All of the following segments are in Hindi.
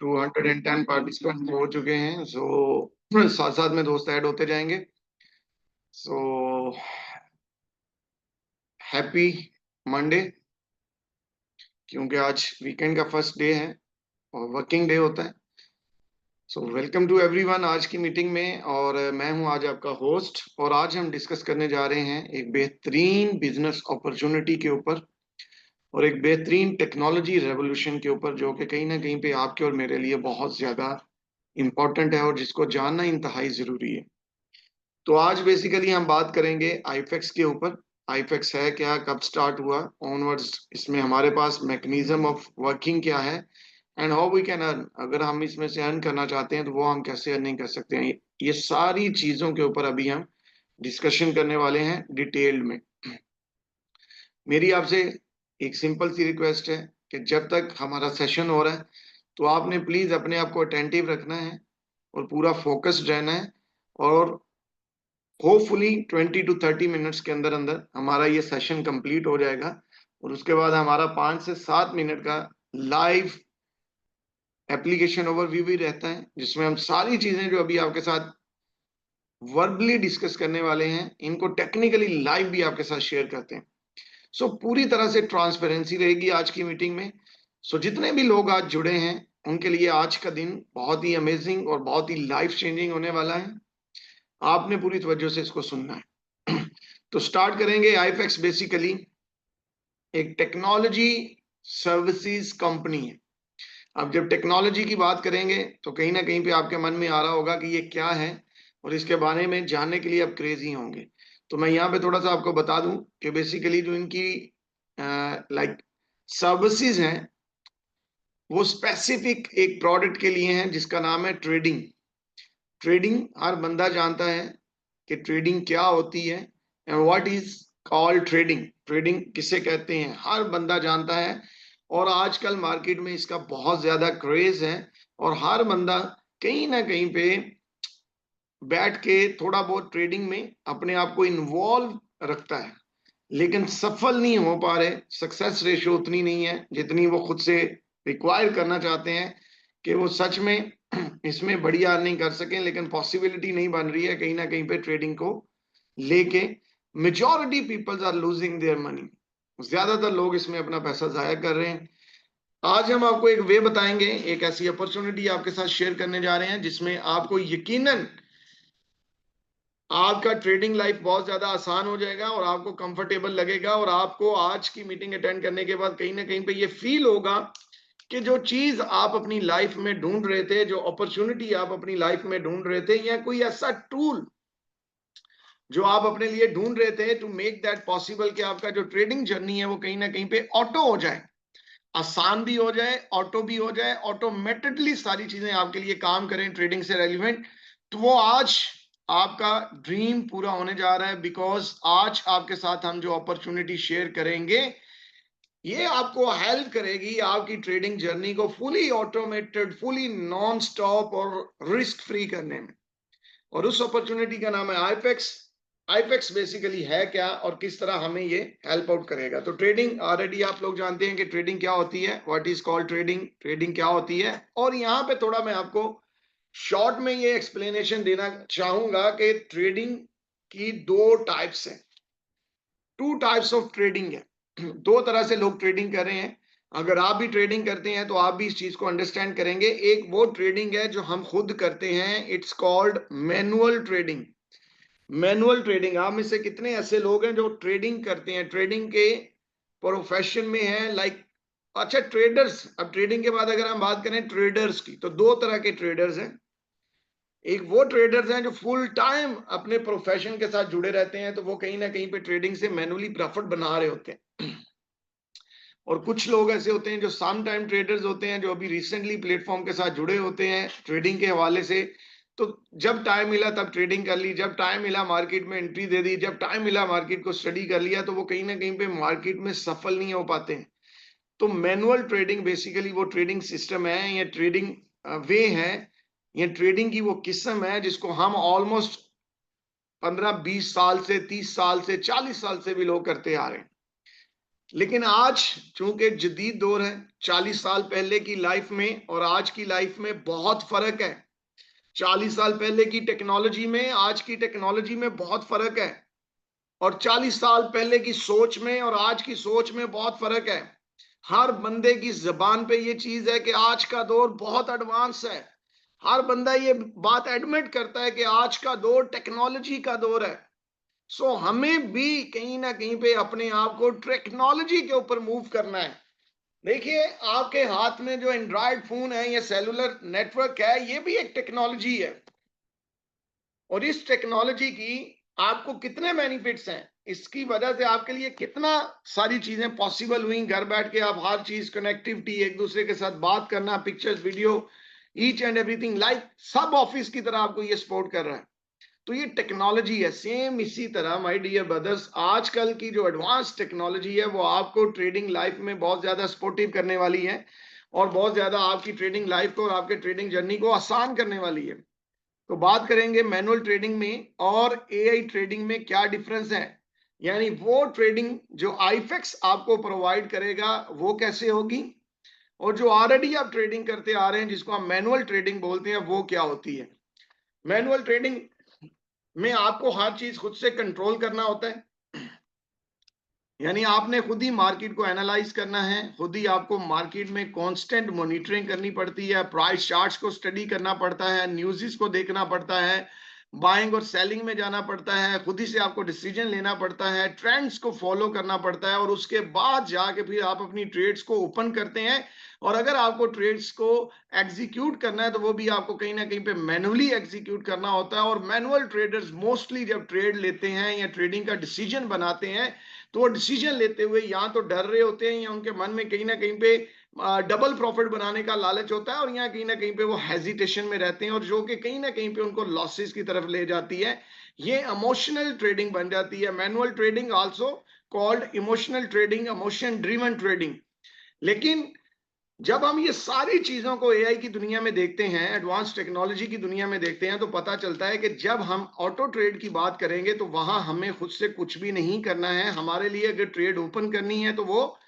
210 पार्टिसिपेंट हो चुके हैं। सो साथ साथ में दोस्त ऐड होते जाएंगे। सो हैप्पी मंडे, क्योंकि आज वीकेंड का फर्स्ट डे है और वर्किंग डे होता है। सो वेलकम टू एवरीवन आज की मीटिंग में। और मैं हूं आज आपका होस्ट, और आज हम डिस्कस करने जा रहे हैं एक बेहतरीन बिजनेस अपॉर्चुनिटी के ऊपर और एक बेहतरीन टेक्नोलॉजी रेवोल्यूशन के ऊपर, जो कि कहीं ना कहीं पे आपके और मेरे लिए बहुत ज्यादा इंपॉर्टेंट है और जिसको जानना इंतहाई जरूरी है। तो आज बेसिकली हम बात करेंगे आईफेक्स के ऊपर। आईफेक्स है क्या, कब स्टार्ट हुआ, ऑनवर्ड्स इसमें हमारे पास मैकेनिज्म ऑफ वर्किंग क्या है, and how we can earn. अगर हम इसमें से अर्न करना चाहते हैं तो वो हम कैसे अर्निंग कर सकते हैं। ये सारी चीजों के ऊपर अभी हम डिस्कशन करने वाले हैं डिटेल्ड में। मेरी आपसे एक सिंपल सी रिक्वेस्ट है कि जब तक हमारा सेशन हो रहा है तो आपने प्लीज अपने आप को अटेंटिव रखना है और पूरा फोकस्ड रहना है। और होपफुली 20 to 30 मिनट्स के अंदर अंदर हमारा ये सेशन कंप्लीट हो जाएगा और उसके बाद हमारा 5 से 7 मिनट का लाइव एप्लीकेशन ओवरव्यू भी रहता है, जिसमें हम सारी चीजें जो अभी आपके साथ वर्बली डिस्कस करने वाले हैं इनको टेक्निकली लाइव भी आपके साथ शेयर करते हैं। सो पूरी तरह से ट्रांसपेरेंसी रहेगी आज की मीटिंग में। सो जितने भी लोग आज जुड़े हैं उनके लिए आज का दिन बहुत ही अमेजिंग और बहुत ही लाइफ चेंजिंग होने वाला है। आपने पूरी तवज्जो से इसको सुनना है। तो स्टार्ट करेंगे। आईफेक्स बेसिकली एक टेक्नोलॉजी सर्विसेज कंपनी है। अब जब टेक्नोलॉजी की बात करेंगे तो कहीं ना कहीं पे आपके मन में आ रहा होगा कि ये क्या है, और इसके बारे में जानने के लिए आप क्रेजी होंगे। तो मैं यहाँ पे थोड़ा सा आपको बता दूं कि बेसिकली जो इनकी लाइक सर्विसेज हैं वो स्पेसिफिक एक प्रोडक्ट के लिए हैं जिसका नाम है ट्रेडिंग। ट्रेडिंग हर बंदा जानता है कि ट्रेडिंग क्या होती है, and what is called trading. Trading किसे कहते हैं हर बंदा जानता है, और आजकल मार्केट में इसका बहुत ज्यादा क्रेज है और हर बंदा कहीं ना कहीं पे बैठ के थोड़ा बहुत ट्रेडिंग में अपने आप को इन्वॉल्व रखता है, लेकिन सफल नहीं हो पा रहे। सक्सेस रेशियो उतनी नहीं है जितनी वो खुद से रिक्वायर करना चाहते हैं कि वो सच में इसमें बढ़िया अर्निंग कर सकें, लेकिन पॉसिबिलिटी नहीं बन रही है कहीं ना कहीं पे ट्रेडिंग को लेके। Majority peoples are losing their money. ज्यादातर लोग इसमें अपना पैसा जाया कर रहे हैं। आज हम आपको एक वे बताएंगे, एक ऐसी अपॉर्चुनिटी आपके साथ शेयर करने जा रहे हैं जिसमें आपको यकीनन आपका ट्रेडिंग लाइफ बहुत ज्यादा आसान हो जाएगा और आपको कंफर्टेबल लगेगा, और आपको आज की मीटिंग अटेंड करने के बाद कहीं ना कहीं पे ये फील होगा कि जो चीज आप अपनी लाइफ में ढूंढ रहे थे, जो अपॉर्चुनिटी आप अपनी लाइफ में ढूंढ रहे थे, या कोई ऐसा टूल जो आप अपने लिए ढूंढ रहे थे टू मेक दैट पॉसिबल कि आपका जो ट्रेडिंग जर्नी है वो कहीं ना कहीं पे ऑटो हो जाए, आसान भी हो जाए, ऑटो भी हो जाए, ऑटोमेटिकली सारी चीजें आपके लिए काम करें ट्रेडिंग से रेलिवेंट। तो वो आज आपका ड्रीम पूरा होने जा रहा है, बिकॉज आज आपके साथ हम जो अपॉर्चुनिटी शेयर करेंगे ये आपको हेल्प करेगी आपकी ट्रेडिंग जर्नी को fully automated, fully non stop और रिस्क फ्री करने में। और उस अपॉर्चुनिटी का नाम है आईफेक्स। आईफेक्स बेसिकली है क्या और किस तरह हमें ये हेल्प आउट करेगा। तो ट्रेडिंग ऑलरेडी आप लोग जानते हैं कि ट्रेडिंग क्या होती है, what is called trading, trading क्या होती है। और यहाँ पे थोड़ा मैं आपको शॉर्ट में ये एक्सप्लेनेशन देना चाहूंगा कि ट्रेडिंग की दो टाइप्स हैं, टू टाइप्स ऑफ ट्रेडिंग है। दो तरह से लोग ट्रेडिंग कर रहे हैं। अगर आप भी ट्रेडिंग करते हैं तो आप भी इस चीज को अंडरस्टैंड करेंगे। एक वो ट्रेडिंग है जो हम खुद करते हैं, it's called manual trading. Manual trading, आप में से कितने ऐसे लोग हैं जो ट्रेडिंग करते हैं, ट्रेडिंग के प्रोफेशन में है, लाइक अच्छा ट्रेडर्स। अब ट्रेडिंग के बाद अगर हम बात करें ट्रेडर्स की, तो दो तरह के ट्रेडर्स हैं। एक वो ट्रेडर्स हैं जो फुल टाइम अपने प्रोफेशन के साथ जुड़े रहते हैं, तो वो कहीं ना कहीं पे ट्रेडिंग से मैनुअली प्रॉफिट बना रहे होते हैं। और कुछ लोग ऐसे होते हैं जो सम टाइम ट्रेडर्स होते हैं, जो अभी रिसेंटली प्लेटफॉर्म के साथ जुड़े होते हैं ट्रेडिंग के हवाले से। तो जब टाइम मिला तब ट्रेडिंग कर ली, जब टाइम मिला मार्केट में एंट्री दे दी, जब टाइम मिला मार्केट को स्टडी कर लिया, तो वो कहीं ना कहीं पे मार्केट में सफल नहीं हो पाते हैं। तो मैनुअल ट्रेडिंग बेसिकली वो ट्रेडिंग सिस्टम है या ट्रेडिंग वे है, ये ट्रेडिंग की वो किस्म है जिसको हम ऑलमोस्ट 15-20 साल से, 30 साल से, 40 साल से भी लोग करते आ रहे हैं। लेकिन आज चूंकि जदीद दौर है, 40 साल पहले की लाइफ में और आज की लाइफ में बहुत फर्क है। 40 साल पहले की टेक्नोलॉजी में आज की टेक्नोलॉजी में बहुत फर्क है, और 40 साल पहले की सोच में और आज की सोच में बहुत फर्क है। हर बंदे की जबान पे ये चीज है कि आज का दौर बहुत एडवांस है। हर बंदा ये बात एडमिट करता है कि आज का दौर टेक्नोलॉजी का दौर है। सो हमें भी कहीं ना कहीं पे अपने आप को टेक्नोलॉजी के ऊपर मूव करना है। देखिए, आपके हाथ में जो एंड्रॉयड फोन है, ये सेलुलर नेटवर्क है, ये भी एक टेक्नोलॉजी है। और इस टेक्नोलॉजी की आपको कितने बेनिफिट्स हैं, इसकी वजह से आपके लिए कितना सारी चीजें पॉसिबल हुई। घर बैठ के आप हर चीज, कनेक्टिविटी, एक दूसरे के साथ बात करना, pictures, video, each and everything, like सब ऑफिस की तरह आपको ये सपोर्ट कर रहा है। तो ये टेक्नोलॉजी है। सेम इसी तरह माय डियर ब्रदर्स, आजकल की जो एडवांस टेक्नोलॉजी है वो आपको ट्रेडिंग लाइफ में बहुत ज्यादा सपोर्टिव करने वाली है, और बहुत ज्यादा आपकी ट्रेडिंग लाइफ को और आपके ट्रेडिंग जर्नी को आसान करने वाली है। तो बात करेंगे मैनुअल ट्रेडिंग में और एआई ट्रेडिंग में क्या डिफरेंस है, यानी वो ट्रेडिंग जो आईफेक्स आपको प्रोवाइड करेगा वो कैसे होगी, और जो ऑलरेडी आप ट्रेडिंग करते आ रहे हैं जिसको हम मैनुअल ट्रेडिंग बोलते हैं वो क्या होती है। मैनुअल ट्रेडिंग में आपको हर चीज खुद से कंट्रोल करना होता है, यानी आपने खुद ही मार्केट को एनालाइज करना है, खुद ही आपको मार्केट में कांस्टेंट मॉनिटरिंग करनी पड़ती है, प्राइस चार्ट्स को स्टडी करना पड़ता है, न्यूज़ को देखना पड़ता है, बाइंग और सेलिंग में जाना पड़ता है, खुद ही से आपको डिसीजन लेना पड़ता है, ट्रेंड्स को फॉलो करना पड़ता है, और उसके बाद जाके फिर आप अपनी ट्रेड्स को ओपन करते हैं। और अगर आपको ट्रेड्स को एग्जीक्यूट करना है तो वो भी आपको कहीं ना कहीं पे मैनुअली एग्जीक्यूट करना होता है। और मैनुअल ट्रेडर्स मोस्टली जब ट्रेड लेते हैं या ट्रेडिंग का डिसीजन बनाते हैं तो वो डिसीजन लेते हुए या तो डर रहे होते हैं, या उनके मन में कहीं ना कहीं पे डबल प्रॉफिट बनाने का लालच होता है, और यहाँ कहीं ना कहीं पे वो हेजिटेशन में रहते हैं, और जो कि कहीं ना कहीं पे उनको लॉसेस की तरफ ले जाती है। ये इमोशनल ट्रेडिंग बन जाती है। Manual trading also called emotional trading, emotion driven trading. लेकिन जब हम ये सारी चीजों को एआई की दुनिया में देखते हैं, एडवांस टेक्नोलॉजी की दुनिया में देखते हैं, तो पता चलता है कि जब हम ऑटो ट्रेड की बात करेंगे तो वहां हमें खुद से कुछ भी नहीं करना है। हमारे लिए अगर ट्रेड ओपन करनी है तो वो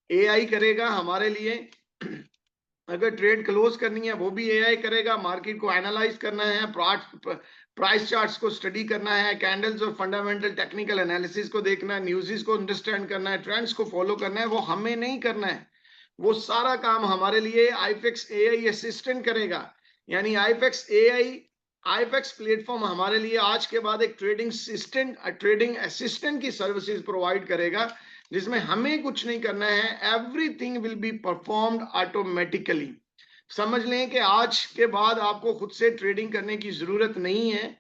एआई करेगा हमारे लिए, अगर ट्रेड क्लोज करनी है वो भी एआई करेगा। मार्केट को एनालाइज करना है, प्राइस चार्ट्स को स्टडी करना है, कैंडल्स और फंडामेंटल टेक्निकल एनालिसिस को देखना है, न्यूज़ को अंडरस्टैंड करना है, ट्रेंड्स को फॉलो करना है, वो हमें नहीं करना है। वो सारा काम हमारे लिए आईफेक्स एआई असिस्टेंट करेगा। यानी आईफेक्स प्लेटफॉर्म हमारे लिए आज के बाद एक ट्रेडिंग असिस्टेंट की सर्विसेज प्रोवाइड करेगा, जिसमें हमें कुछ नहीं करना है। Everything will be performed automatically. समझ लें कि आज के बाद आपको खुद से ट्रेडिंग करने की जरूरत नहीं है।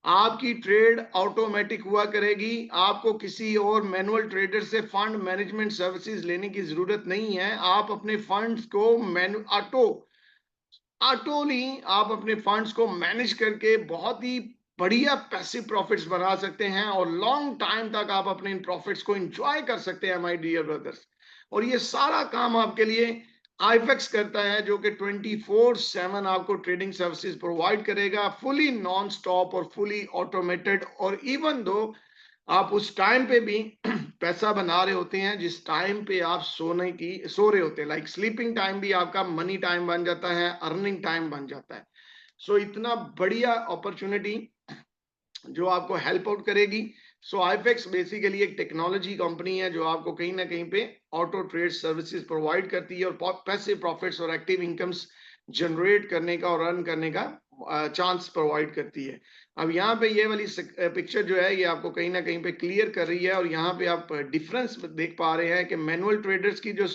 आपकी ट्रेड ऑटोमेटिक हुआ करेगी। आपको किसी और मैनुअल ट्रेडर से फंड मैनेजमेंट सर्विसेज लेने की जरूरत नहीं है। आप अपने फंड्स को ऑटोली आप अपने फंड्स को मैनेज करके बहुत ही बढ़िया पैसिव प्रॉफिट्स बना सकते हैं, और लॉन्ग टाइम तक आप अपने इन प्रॉफिट्स को एंजॉय कर सकते हैं माय डियर ब्रदर्स। और ये सारा काम आपके लिए आईफेक्स करता है, जो कि 24/7 आपको ट्रेडिंग सर्विसेज प्रोवाइड करेगा, फुली नॉन स्टॉप और फुली ऑटोमेटेड। और इवन दो आप उस टाइम पे भी पैसा बना रहे होते हैं जिस टाइम पे आप सो रहे होते हैं, लाइक स्लीपिंग टाइम भी आपका मनी टाइम बन जाता है, अर्निंग टाइम बन जाता है। सो इतना बढ़िया अपॉर्चुनिटी जो आपको हेल्प आउट करेगी। सो आईफेक्स बेसिकली एक टेक्नोलॉजी कंपनी है जो आपको कहीं ना कहीं पे ऑटो ट्रेड सर्विसेज प्रोवाइड करती है, और पैसे प्रॉफिट्स और एक्टिव इनकम्स जनरेट करने का और रन करने का चांस प्रोवाइड करती है। अब यहाँ पे ये वाली पिक्चर जो है ये आपको कहीं ना कहीं पे क्लियर कर रही है, और यहाँ पे आप डिफरेंस देख पा रहे हैं कि मैनुअल ट्रेडर्स की जो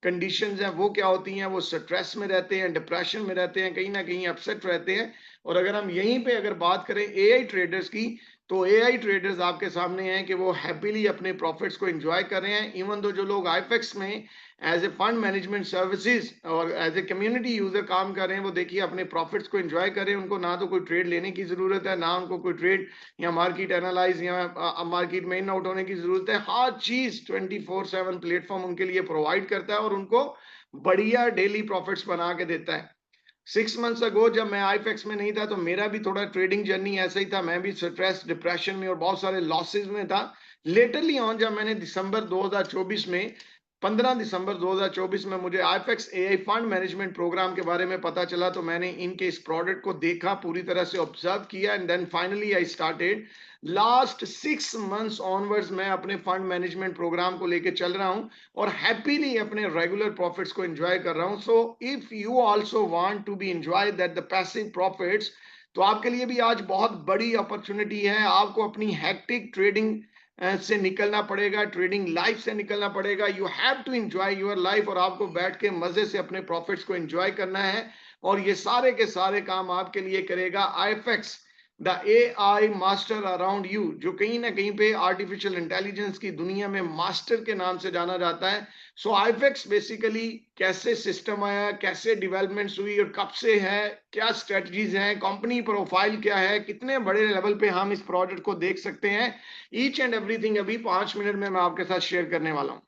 कंडीशंस हैं वो क्या होती हैं। वो स्ट्रेस में रहते हैं, डिप्रेशन में रहते हैं, कहीं ना कहीं अपसेट रहते हैं। और अगर हम यहीं पे अगर बात करें एआई ट्रेडर्स की, तो एआई ट्रेडर्स आपके सामने हैं कि वो हैप्पीली अपने प्रॉफिट्स को एंजॉय कर रहे हैं। इवन दो जो लोग आईफेक्स में as a fund management services और एज ए कम्युनिटी यूजर काम कर रहे हैं, वो देखिए अपने प्रॉफिट्स को एंजॉय कर रहे हैं। उनको ना तो कोई ट्रेड लेने की जरूरत है, ना उनको कोई ट्रेड या मार्केट एनालाइज या मार्केट में इन आउट होने की जरूरत है। हर चीज 24/7 प्लेटफॉर्म उनके लिए प्रोवाइड करता है और उनको बढ़िया डेली प्रॉफिट्स बना के देता है। 6 मंथ्स अगो जब मैं आईफेक्स में नहीं था तो मेरा भी थोड़ा ट्रेडिंग जर्नी ऐसा ही था। मैं भी स्ट्रेस, डिप्रेशन में और बहुत सारे लॉसेस में था। लेटरली ऑन जब मैंने दिसंबर 2024 में 15 दिसंबर 2024 में मुझे IFEX AI fund management program के बारे में पता चला, तो मैंने इनके इस प्रोडक्ट को देखा, पूरी तरह से ऑब्जर्व किया and then finally I started. Last 6 months onwards मैं अपने फंड मैनेजमेंट प्रोग्राम को लेके चल रहा हूं और हैप्पीली अपने रेगुलर प्रॉफिट्स को एंजॉय कर रहा हूं। So if you also want to be enjoy that the passive profits, तो आपके लिए भी आज बहुत बड़ी अपॉर्चुनिटी है। आपको अपनी हैक्टिक ट्रेडिंग से निकलना पड़ेगा, ट्रेडिंग लाइफ से निकलना पड़ेगा। You have to enjoy your life और आपको बैठ के मजे से अपने प्रॉफिट्स को एंजॉय करना है। और ये सारे के सारे काम आपके लिए करेगा AIFACS the AI master around you, जो कहीं ना कहीं पे आर्टिफिशियल इंटेलिजेंस की दुनिया में मास्टर के नाम से जाना जाता है। सो आईफेक्स बेसिकली कैसे सिस्टम आया, कैसे डेवलपमेंट्स हुई और कब से है, क्या स्ट्रेटजीज हैं, कंपनी प्रोफाइल क्या है, कितने बड़े लेवल पे हम इस प्रोजेक्ट को देख सकते हैं, ईच एंड एवरीथिंग अभी 5 मिनट में मैं आपके साथ शेयर करने वाला हूं।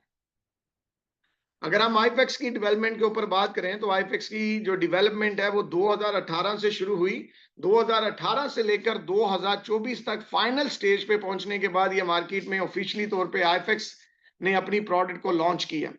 अगर हम आईफेक्स की डेवलपमेंट के ऊपर बात करें तो आईफेक्स की जो डेवलपमेंट है वो 2018 से शुरू हुई। 2018 से लेकर 2024 तक फाइनल स्टेज पे पहुंचने के बाद ये मार्केट में ऑफिशियली तौर पे आईफेक्स ने अपनी प्रोडक्ट को लॉन्च किया।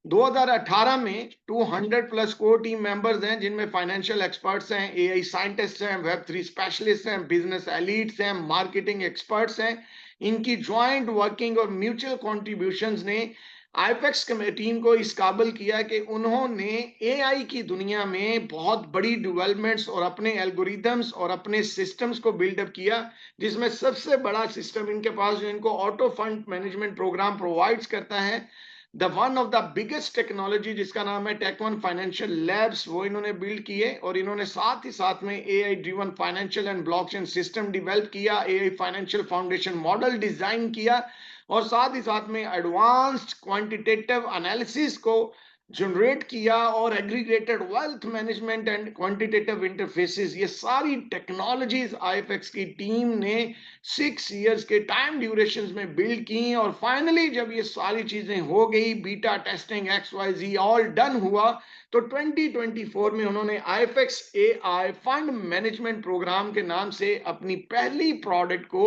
2018 में 200 प्लस कोर टीम मेंबर्स हैं, जिनमें फाइनेंशियल एक्सपर्ट्स हैं, एआई साइंटिस्ट हैं, वेब3 स्पेशलिस्ट हैं, बिजनेस एलीट्स हैं, मार्केटिंग एक्सपर्ट्स हैं। इनकी ज्वाइंट वर्किंग और म्यूचुअल कॉन्ट्रीब्यूशंस ने आईफेक्स टीम को इस काबिल किया कि उन्होंने एआई की दुनिया में बहुत बड़ी डेवलपमेंट्स और अपने एल्गोरिदम्स और अपने सिस्टम्स को बिल्डअप किया, जिसमें सबसे बड़ा सिस्टम इनके पास जो इनको auto fund management program provides करता है, the one of the biggest technology जिसका नाम है टेक1 फाइनेंशियल लैब्स, वो इन्होंने बिल्ड किए। और इन्होंने साथ ही साथ में AI driven financial and blockchain system develop किया, AI financial foundation model design किया और साथ ही साथ में एडवांस्ड क्वांटिटेटिव एनालिसिस को जनरेट किया और aggregated wealth management and quantitative interfaces, ये सारी टेक्नोलॉजीज आईएफएक्स की टीम ने 6 इयर्स के टाइम ड्यूरेशन में बिल्ड की। और फाइनली जब ये सारी चीजें हो गई, beta testing XYZ all done हुआ, तो 2024 में उन्होंने आईएफएक्स एआई फंड मैनेजमेंट प्रोग्राम के नाम से अपनी पहली प्रोडक्ट को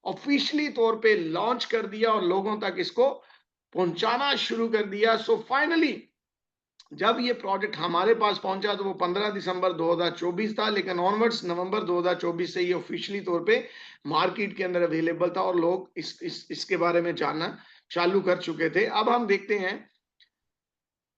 ऑफिशियली तौर पे लॉन्च कर दिया और लोगों तक इसको पहुंचाना शुरू कर दिया। सो फाइनली जब ये प्रोजेक्ट हमारे पास पहुंचा तो वो 15 दिसंबर 2024 था, लेकिन ऑनवर्ड्स नवंबर 2024 से ये ऑफिशियली तौर पे मार्केट के अंदर अवेलेबल था और लोग इसके बारे में जानना चालू कर चुके थे। अब हम देखते हैं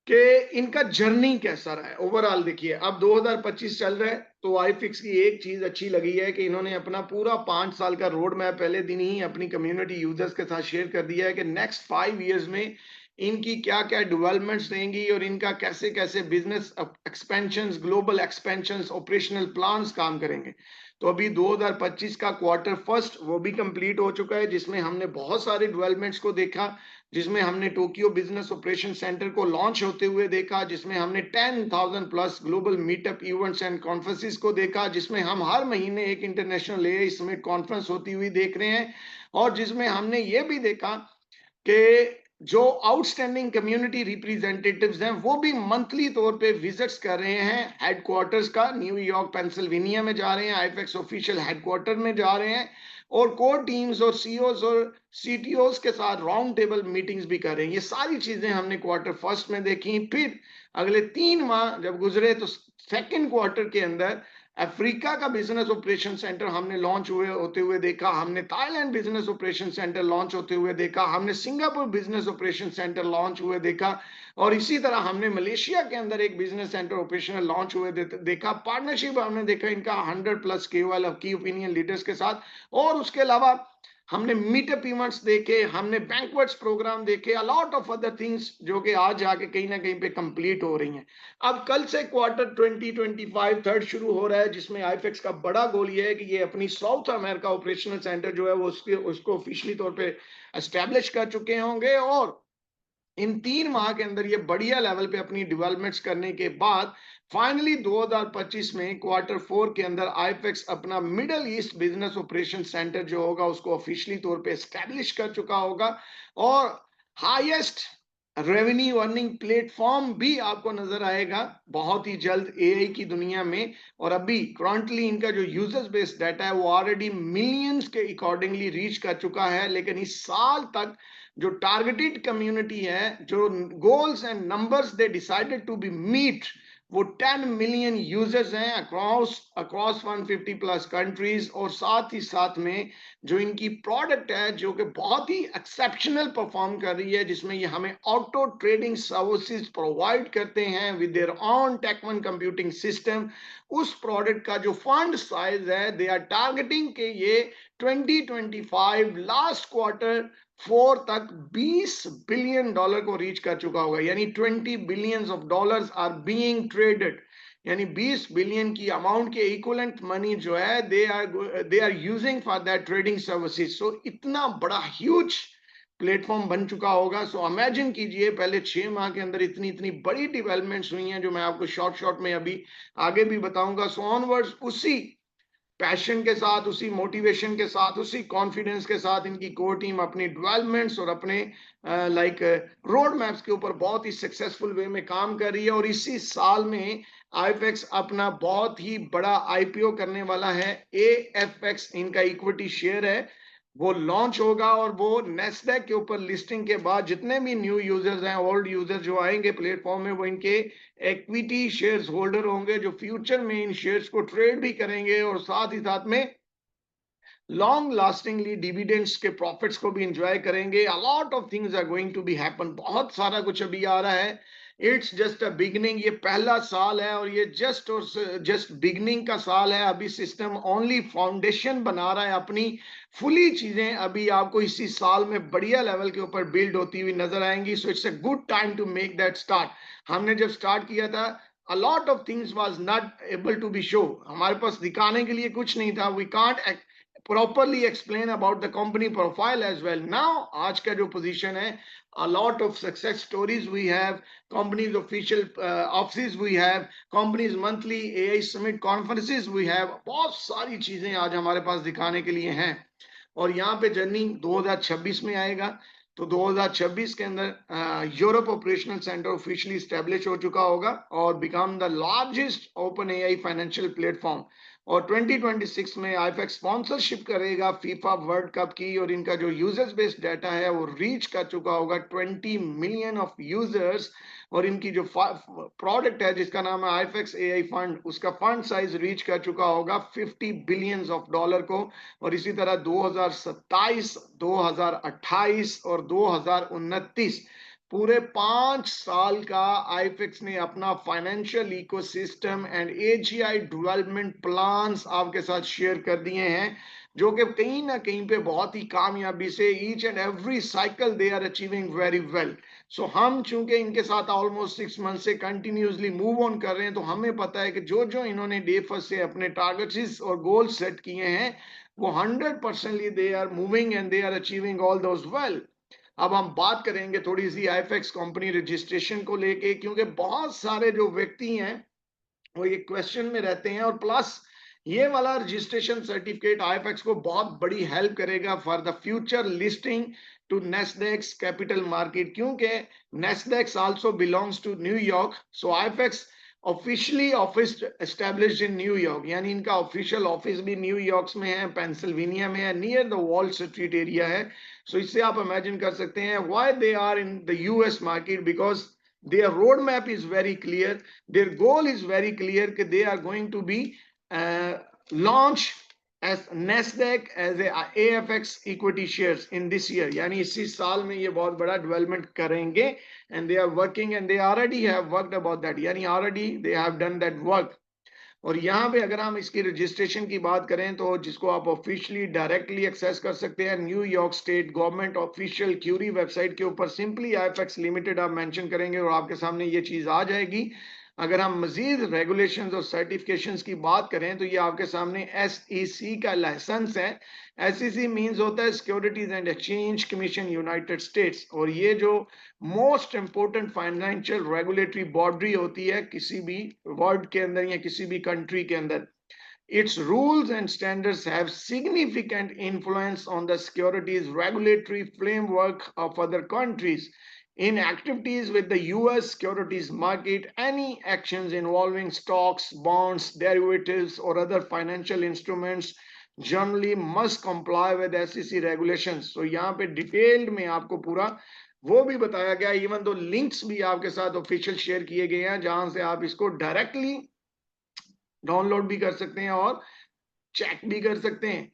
कि इनका जर्नी कैसा रहा है ओवरऑल। देखिए अब 2025 चल रहा है, तो आईफिक्स की एक चीज अच्छी लगी है कि इन्होंने अपना पूरा 5 साल का रोड मैप पहले दिन ही अपनी कम्युनिटी यूजर्स के साथ शेयर कर दिया है कि नेक्स्ट 5 इयर्स में इनकी क्या क्या डेवलपमेंट्स रहेंगी और इनका कैसे कैसे business expansions, global expansions, operational plans काम करेंगे। तो अभी 2025 का क्वार्टर फर्स्ट वो भी कंप्लीट हो चुका है, जिसमें हमने बहुत सारे डेवलपमेंट्स को देखा, जिसमें हमने टोक्यो बिजनेस ऑपरेशन सेंटर को लॉन्च होते हुए देखा, जिसमें हमने 10,000 plus global meetup events and conferences को देखा, जिसमें हम हर महीने एक इंटरनेशनल एआई समिट कॉन्फ्रेंस होती हुई देख रहे हैं, और जिसमें हमने ये भी देखा कि जो आउटस्टैंडिंग कम्युनिटी रिप्रेजेंटेटिव्स हैं वो भी मंथली तौर पे विजिट्स कर रहे हैं हेडक्वार्टर्स का। न्यूयॉर्क पेंसिल्वेनिया में जा रहे हैं, आईफेक्स ऑफिशियल हेडक्वार्टर में जा रहे हैं और कोर टीम्स और सीईओज और सीटीओज के साथ राउंड टेबल मीटिंग्स भी कर रहे हैं। ये सारी चीजें हमने क्वार्टर फर्स्ट में देखी। फिर अगले 3 माह जब गुजरे तो सेकेंड क्वार्टर के अंदर अफ्रीका का बिजनेस ऑपरेशन सेंटर हमने लॉन्च हुए होते हुए देखा, हमने Thailand business operation centre launch होते हुए देखा, हमने Singapore business operation centre launch हुए देखा, और इसी तरह हमने मलेशिया के अंदर एक बिजनेस सेंटर ऑपरेशनल लॉन्च हुए देखा। पार्टनरशिप हमने देखा इनका 100 प्लस केवल की ओपिनियन लीडर्स के साथ, और उसके अलावा हमने मीटअप इवेंट्स देखे, हमने बैंक्वेट्स प्रोग्राम देखे, अ लॉट ऑफ अदर थिंग्स जो कि आज जाके कहीं ना कहीं पे कंप्लीट हो रही हैं। अब कल से क्वार्टर 2025 थर्ड शुरू हो रहा है, जिसमें आईफेक्स का बड़ा गोल ये है कि ये अपनी साउथ अमेरिका ऑपरेशनल सेंटर जो है वो उसको ऑफिशियली तौर पे एस्टेब्लिश कर चुके होंगे, और इन 3 माह के अंदर ये बढ़िया लेवल पे अपनी डेवलपमेंट्स करने के बाद फाइनली 2025 में क्वार्टर 4 के अंदर आईफेक्स अपना middle east business operation centre जो होगा उसको ऑफिशियली तौर पे एस्टेब्लिश कर चुका होगा। और हाईएस्ट रेवेन्यू अर्निंग प्लेटफॉर्म भी आपको नजर आएगा बहुत ही जल्द एआई की दुनिया में। और अभी करंटली इनका जो यूजर्स बेस डाटा है वो ऑलरेडी मिलियंस के अकॉर्डिंगली रीच कर चुका है, लेकिन इस साल तक जो टारगेटेड कम्युनिटी है, जो goals and numbers they decided to be meet, वो 10 मिलियन यूजर्स हैं अक्रॉस अक्रॉस 150 प्लस कंट्रीज। और साथ ही साथ में जो इनकी प्रोडक्ट है जो कि बहुत ही एक्सेप्शनल परफॉर्म कर रही है, जिसमें ये हमें ऑटो ट्रेडिंग सर्विसेज प्रोवाइड करते हैं with their own tech one computing system. उस प्रोडक्ट का जो फंड साइज है, दे आर टारगेटिंग के ये 2025 लास्ट क्वार्टर 4 तक $20 बिलियन को रीच कर चुका होगा, यानी 20 billions of dollars are being traded, यानी 20 बिलियन की अमाउंट के इक्विवेलेंट मनी जो है they are using for that trading services. So इतना बड़ा ह्यूज प्लेटफॉर्म बन चुका होगा। सो इमेजिन कीजिए, पहले 6 माह के अंदर इतनी इतनी बड़ी डेवलपमेंट्स हुई हैं, जो मैं आपको शॉर्ट में अभी आगे भी बताऊंगा। सो ऑनवर्ड्स उसी पैशन के साथ, उसी मोटिवेशन के साथ, उसी कॉन्फिडेंस के साथ इनकी कोर टीम अपनी डेवलपमेंट्स और अपने लाइक रोड मैप्स के ऊपर बहुत ही सक्सेसफुल वे में काम कर रही है। और इसी साल में आईएफएक्स अपना बहुत ही बड़ा आईपीओ करने वाला है। एएफएक्स इनका इक्विटी शेयर है, वो लॉन्च होगा और वो नेस्डैक के ऊपर लिस्टिंग के बाद जितने भी न्यू यूजर्स हैं, ओल्ड यूजर्स जो आएंगे प्लेटफॉर्म में, वो इनके इक्विटी शेयर्स होल्डर होंगे, जो फ्यूचर में इन शेयर्स को ट्रेड भी करेंगे और साथ ही साथ में लॉन्ग लास्टिंगली डिविडेंड्स के प्रॉफिट्स को भी एंजॉय करेंगे। A lot of things are going to be happen, बहुत सारा कुछ अभी आ रहा है। इट्स जस्ट अ बिगनिंग, ये पहला साल है और ये जस्ट बिगनिंग का साल है। अभी सिस्टम ओनली फाउंडेशन बना रहा है अपनी, फुली चीजें अभी आपको इसी साल में बढ़िया लेवल के ऊपर बिल्ड होती हुई नजर आएंगी। So it's a good time to make that start. हमने जब स्टार्ट किया था, a lot of things was not able to be show, हमारे पास दिखाने के लिए कुछ नहीं था। we can't properly explain about the company profile as well. Now आज का जो position है, a lot of success stories we have, company's official offices we have, company's monthly AI summit conferences we have, बहुत सारी चीजें आज हमारे पास दिखाने के लिए हैं। और यहाँ पे जर्नी 2026 में आएगा। तो 2026 के अंदर Europe operational centre officially establish हो चुका होगा और become the largest open AI financial platform. और 2026 में आईएफएक्स स्पॉन्सरशिप करेगा फीफा वर्ल्ड कप की, और इनका जो यूजर्स बेस्ड डाटा है वो रीच कर चुका होगा 20 मिलियन ऑफ यूजर्स। और इनकी जो प्रोडक्ट है जिसका नाम है आईएफएक्स एआई फंड, उसका फंड साइज रीच कर चुका होगा 50 बिलियंस ऑफ डॉलर को। और इसी तरह 2027, 2028 और 2029 पूरे 5 साल का आईफिक्स ने अपना financial ecosystem and AGI development plans आपके साथ शेयर कर दिए हैं, जो कि कहीं ना कहीं पे बहुत ही कामयाबी से each and every cycle they are achieving very well. So हम चूंकि इनके साथ ऑलमोस्ट 6 मंथ से कंटिन्यूसली मूव ऑन कर रहे हैं, तो हमें पता है कि जो जो इन्होंने डे फर्स्ट से अपने टारगेट्स और गोल सेट किए हैं, वो 100% they are moving and they are achieving all those well. अब हम बात करेंगे थोड़ी सी आईएफएक्स कंपनी रजिस्ट्रेशन को लेके, क्योंकि बहुत सारे जो व्यक्ति हैं वो ये क्वेश्चन में रहते हैं। और प्लस ये वाला रजिस्ट्रेशन सर्टिफिकेट आईएफएक्स को बहुत बड़ी हेल्प करेगा for the future listing to Nasdaq's capital market, क्योंकि Nasdaq's also belongs to New York. So IFX officially office established in New York, यानी इनका ऑफिशियल ऑफिस भी न्यूयॉर्क में है, पेंसिल्वेनिया में है, near the Wall Street area है। सो इससे आप इमेजिन कर सकते हैं why they are in the US market, because their roadmap is very clear, their goal is very clear that they are going to be launch as Nasdaq as a AFX equity shares in this year, यानी इसी साल में ये बहुत बड़ा डेवलपमेंट करेंगे। and they are working and they already have worked about that, यानी already they have done that work। और यहाँ पे अगर हम इसकी रजिस्ट्रेशन की बात करें, तो जिसको आप ऑफिशियली डायरेक्टली एक्सेस कर सकते हैं New York state government official Curie website के ऊपर, सिंपली आईएफएक्स लिमिटेड आप मेंशन करेंगे और आपके सामने ये चीज आ जाएगी। अगर हम मजीद रेगुलेशंस और सर्टिफिकेशंस की बात करें, तो ये आपके सामने एसईसी का लाइसेंस है। एसईसी मींस होता है securities and exchange commission United states, और ये जो most important financial regulatory body होती है किसी भी वर्ल्ड के अंदर या किसी भी कंट्री के अंदर। Its rules and standards have significant influence on the securities regulatory framework of other countries, in activities with the US securities market, any actions involving stocks, bonds, derivatives, or other financial instruments generally must comply with SEC regulations. So यहाँ पे डिटेल्ड में आपको पूरा वो भी बताया गया, इवन दो लिंक्स भी आपके साथ ऑफिशियल शेयर किए गए हैं जहां से आप इसको डायरेक्टली डाउनलोड भी कर सकते हैं और चेक भी कर सकते हैं।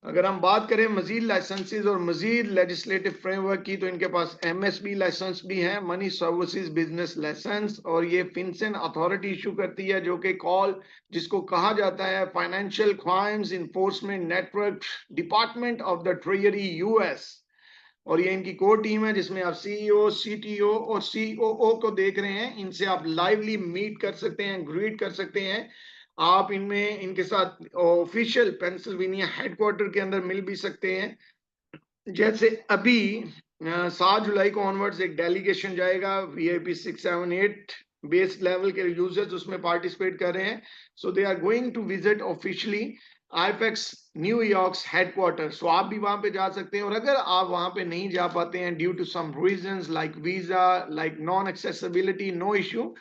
अगर हम बात करें मजीद लाइसेंसेज और मजीद लेजिस्लेटिव फ्रेमवर्क की, तो इनके पास MSB लाइसेंस भी है, मनी सर्विसेज बिजनेस लाइसेंस, और ये फिनसेन अथॉरिटी इशू करती है, जो कि कॉल जिसको कहा जाता है financial crimes enforcement network department of the treasury US। और ये इनकी कोर टीम है जिसमें आप CEO, CTO और COO को देख रहे हैं। इनसे आप लाइवली मीट कर सकते हैं, ग्रीट कर सकते हैं। आप इनमें इनके साथ ऑफिशियल पेंसिल्वेनिया हेडक्वार्टर के अंदर मिल भी सकते हैं। जैसे अभी 7 जुलाई को ऑनवर्ड्स एक डेलीगेशन जाएगा, VIP 678 बेस लेवल के यूजर्स उसमें पार्टिसिपेट कर रहे हैं। So they are going to visit officially IFX New York headquarter. So आप भी वहां पे जा सकते हैं, और अगर आप वहां पे नहीं जा पाते हैं due to some reasons like visa, like non accessibility, no issue.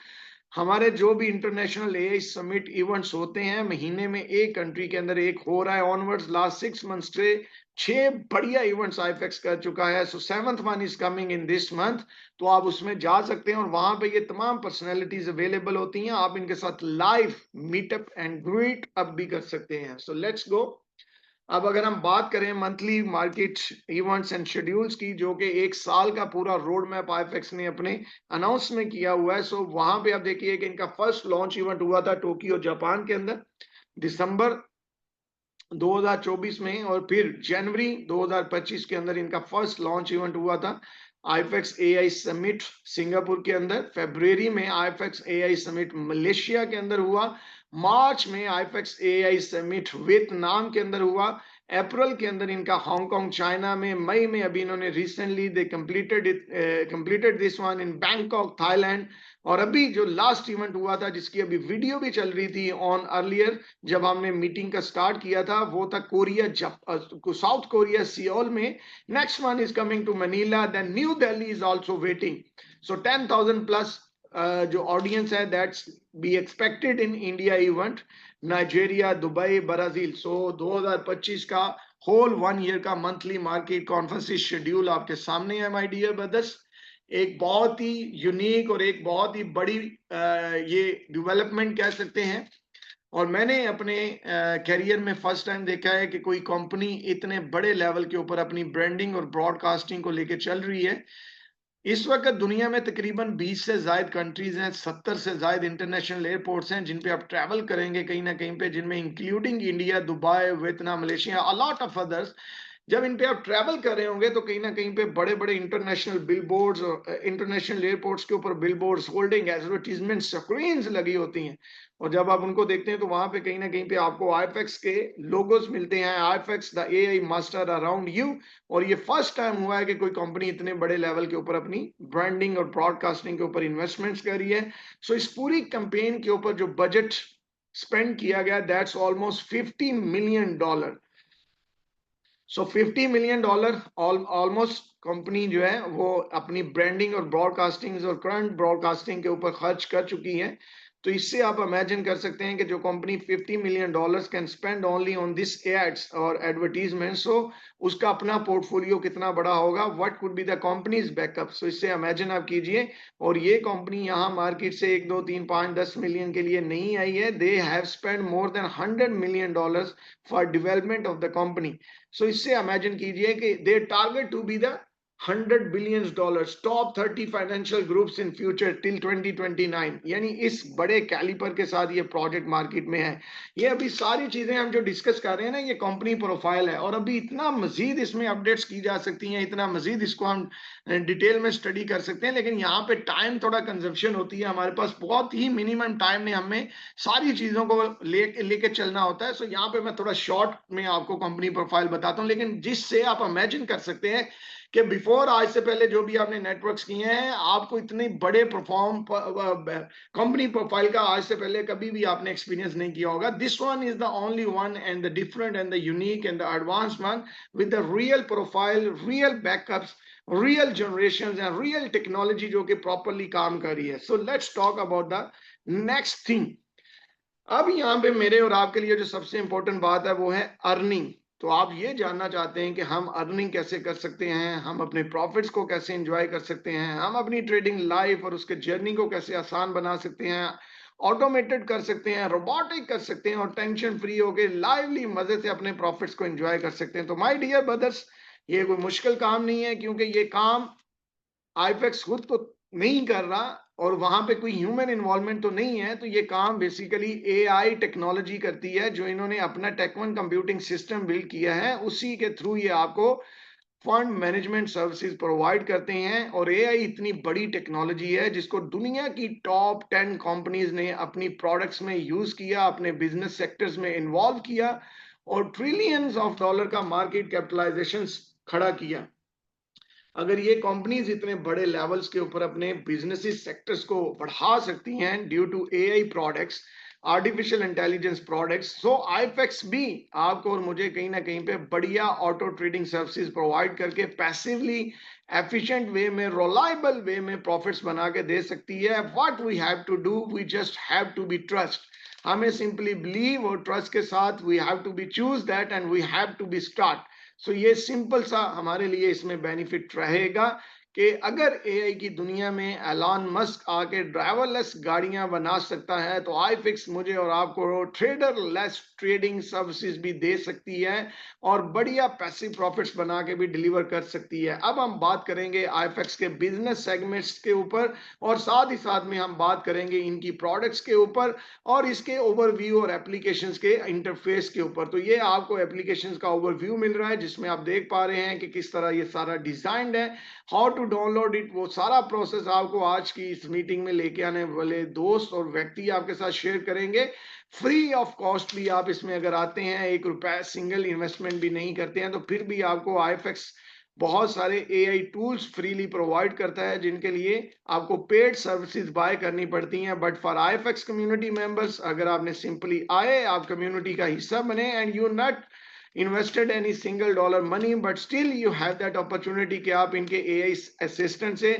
हमारे जो भी इंटरनेशनल AI समिट इवेंट्स होते हैं, महीने में एक कंट्री के अंदर एक हो रहा है ऑनवर्ड्स। लास्ट 6 मंथ से 6 बढ़िया इवेंट्स IFX कर चुका है। सो 7th one is coming in this month. तो आप उसमें जा सकते हैं और वहां पे ये तमाम पर्सनैलिटीज अवेलेबल होती हैं। आप इनके साथ live meetup and greet up भी कर सकते हैं। So let's go. अब अगर हम बात करें monthly market events and schedules की, जो कि एक साल का पूरा रोड मैप IFX ने अपने अनाउंस में किया हुआ है। सो वहां पे आप देखिए कि इनका फर्स्ट लॉन्च इवेंट हुआ था टोक्यो जापान के अंदर दिसंबर 2024 में, और फिर जनवरी 2025 के अंदर इनका फर्स्ट लॉन्च इवेंट हुआ था IFX AI समिट सिंगापुर के अंदर। फरवरी में IFX AI समिट मलेशिया के अंदर हुआ। मार्च में IFX AI समिट वियतनाम के अंदर हुआ। अप्रैल के अंदर इनका हांगकांग चाइना में। मई में अभी इन्होंने recently they completed this one in Bangkok Thailand. और अभी जो लास्ट इवेंट हुआ था जिसकी अभी वीडियो भी चल रही थी ऑन अर्लियर जब हमने मीटिंग का स्टार्ट किया था, वो था साउथ कोरिया सियोल में। Next one is coming to Manila, then New Delhi is also waiting. So 10,000 plus जो ऑडियंस है that's be expected in India event, Nigeria, Dubai, Brazil. So 2025 का होल 1 ईयर का मंथली मार्केट कॉन्फ्रेंस शेड्यूल आपके सामने है माय डियर ब्रदर्स। एक बहुत ही यूनिक और एक बहुत ही बड़ी ये डेवलपमेंट कह सकते हैं। और मैंने अपने कैरियर में फर्स्ट टाइम देखा है कि कोई कंपनी इतने बड़े लेवल के ऊपर अपनी ब्रांडिंग और ब्रॉडकास्टिंग को लेकर चल रही है। इस वक्त दुनिया में तकरीबन 20 से ज्यादा कंट्रीज हैं, 70 से ज्यादा इंटरनेशनल एयरपोर्ट्स हैं जिन पे आप ट्रैवल करेंगे कहीं ना कहीं पे, जिनमें including India, Dubai, Vietnam, Malaysia, a lot of others. जब इन पे आप ट्रैवल कर रहे होंगे तो कहीं ना कहीं पे बड़े बड़े इंटरनेशनल बिलबोर्ड्स और इंटरनेशनल एयरपोर्ट्स के ऊपर बिलबोर्ड्स होल्डिंग एडवर्टीजमेंट स्क्रीन्स लगी होती हैं। और जब आप उनको देखते हैं तो वहां पे कहीं ना कहीं पे आपको IFX के लोगोस मिलते हैं, IFX the AI master around you. और ये फर्स्ट टाइम हुआ है कि कोई कंपनी इतने बड़े लेवल के ऊपर अपनी ब्रांडिंग और ब्रॉडकास्टिंग के ऊपर इन्वेस्टमेंट्स कर रही है। सो इस पूरी कैंपेन के ऊपर जो बजट स्पेंड किया गया that's almost $50 million. So $50 million almost company जो है वो अपनी ब्रांडिंग और ब्रॉडकास्टिंग और करंट ब्रॉडकास्टिंग के ऊपर खर्च कर चुकी है। तो इससे आप इमेजिन कर सकते हैं कि जो company $50 million can spend only on this ads और एडवर्टीजमेंट, सो उसका अपना पोर्टफोलियो कितना बड़ा होगा, what could be the companies backup. So इससे इमेजिन आप कीजिए। और ये कंपनी यहाँ मार्केट से 1, 2, 3, 5, 10 मिलियन के लिए नहीं आई है। They have spend more than $100 million for development of the company. So इससे इमेजिन कीजिए कि they target to be the $100 billion, top 30 financial groups in future till 2029। यानी इस बड़े कैलिपर के साथ ये प्रोजेक्ट मार्केट में है। ये अभी सारी चीजें हम जो डिस्कस कर रहे हैं ना, ये कंपनी प्रोफाइल है, और अभी इतना मजीद इसमें अपडेट्स की जा सकती हैं, इतना मजीद इसको हम डिटेल में स्टडी कर सकते हैं। लेकिन यहाँ पे टाइम थोड़ा कंजम्पशन होती है, हमारे पास बहुत ही मिनिमम टाइम में हमें सारी चीजों को लेके चलना होता है। सो यहाँ पे मैं थोड़ा शॉर्ट में आपको कंपनी प्रोफाइल बताता हूँ, लेकिन जिससे आप इमेजिन कर सकते हैं कि बिफोर, आज से पहले जो भी आपने नेटवर्क्स किए हैं, आपको इतने बड़े कंपनी प्रोफाइल का आज से पहले कभी भी आपने एक्सपीरियंस नहीं किया होगा। This one is the only one and the different and the unique and the advance one with the real profile, real backups real generation and real technology जो कि प्रॉपरली काम कर रही है। So let's talk about the next thing. अब यहाँ पे मेरे और आपके लिए जो सबसे इंपॉर्टेंट बात है वो है अर्निंग। तो आप ये जानना चाहते हैं कि हम अर्निंग कैसे कर सकते हैं, हम अपने प्रॉफिट्स को कैसे एंजॉय कर सकते हैं, हम अपनी ट्रेडिंग लाइफ और उसके जर्नी को कैसे आसान बना सकते हैं, ऑटोमेटेड कर सकते हैं, रोबोटिक कर सकते हैं और टेंशन फ्री होके लाइवली मजे से अपने प्रॉफिट्स को एंजॉय कर सकते हैं। तो माय डियर ब्रदर्स, ये कोई मुश्किल काम नहीं है, क्योंकि ये काम आईफेक्स खुद तो नहीं कर रहा और वहां पे कोई ह्यूमन इन्वॉल्वमेंट तो नहीं है। तो ये काम बेसिकली एआई टेक्नोलॉजी करती है, जो इन्होंने अपना टेक1 कंप्यूटिंग सिस्टम बिल्ड किया है, उसी के थ्रू ये आपको फंड मैनेजमेंट सर्विसेज प्रोवाइड करते हैं। और एआई इतनी बड़ी टेक्नोलॉजी है जिसको दुनिया की टॉप 10 कंपनीज ने अपनी प्रोडक्ट्स में यूज किया, अपने बिजनेस सेक्टर्स में इन्वॉल्व किया और ट्रिलियंस ऑफ डॉलर का मार्केट कैपिटलाइजेशन खड़ा किया। अगर ये कंपनीज इतने बड़े लेवल्स के ऊपर अपने बिजनेस सेक्टर्स को बढ़ा सकती हैं due to AI products, artificial intelligence products, so IFX भी आपको और मुझे कहीं ना कहीं पे बढ़िया ऑटो ट्रेडिंग सर्विसेज प्रोवाइड करके पैसिवली एफिशिएंट वे में, रिलायबल वे में प्रॉफिट्स बना के दे सकती है। What we have to do, we just have to be trust. हमें सिंपली बिलीव और ट्रस्ट के साथ we have to be choose that and we have to be start. So ये सिंपल सा हमारे लिए इसमें बेनिफिट रहेगा कि अगर एआई की दुनिया में एलॉन मस्क आके ड्राइवरलेस गाड़ियां बना सकता है, तो आईफिक्स मुझे और आपको ट्रेडर लेस ट्रेडिंग सर्विसेज भी दे सकती है और बढ़िया पैसिव प्रॉफिट्स बना के भी डिलीवर कर सकती है। अब हम बात करेंगे आईफिक्स के बिजनेस सेगमेंट्स के ऊपर और साथ ही साथ में हम बात करेंगे इनकी प्रोडक्ट्स के ऊपर और इसके ओवरव्यू और एप्लीकेशंस के इंटरफेस के ऊपर। तो ये आपको एप्लीकेशंस का ओवरव्यू मिल रहा है जिसमें आप देख पा रहे हैं कि किस तरह ये सारा डिजाइंड है, हाउ टू डाउनलोड इट, वो सारा प्रोसेस आपको आज की इस मीटिंग में लेके आने वाले दोस्त और व्यक्ति आपके साथ शेयर करेंगे। फ्री ऑफ कॉस्टली आप इसमें अगर आते हैं, 1 रुपया सिंगल इन्वेस्टमेंट भी नहीं करते हैं, तो फिर भी आपको आईफेक्स बहुत सारे एआई टूल्स फ्रीली प्रोवाइड करता है जिनके लिए आपको पेड सर्विसेज बाय करनी पड़ती हैं। But for AIFACS community members, अगर आपने सिंपली आए, आप कम्युनिटी का हिस्सा बने and you not invested any single dollar money, but still you have that opportunity कि आप इनके एआई असिस्टेंट से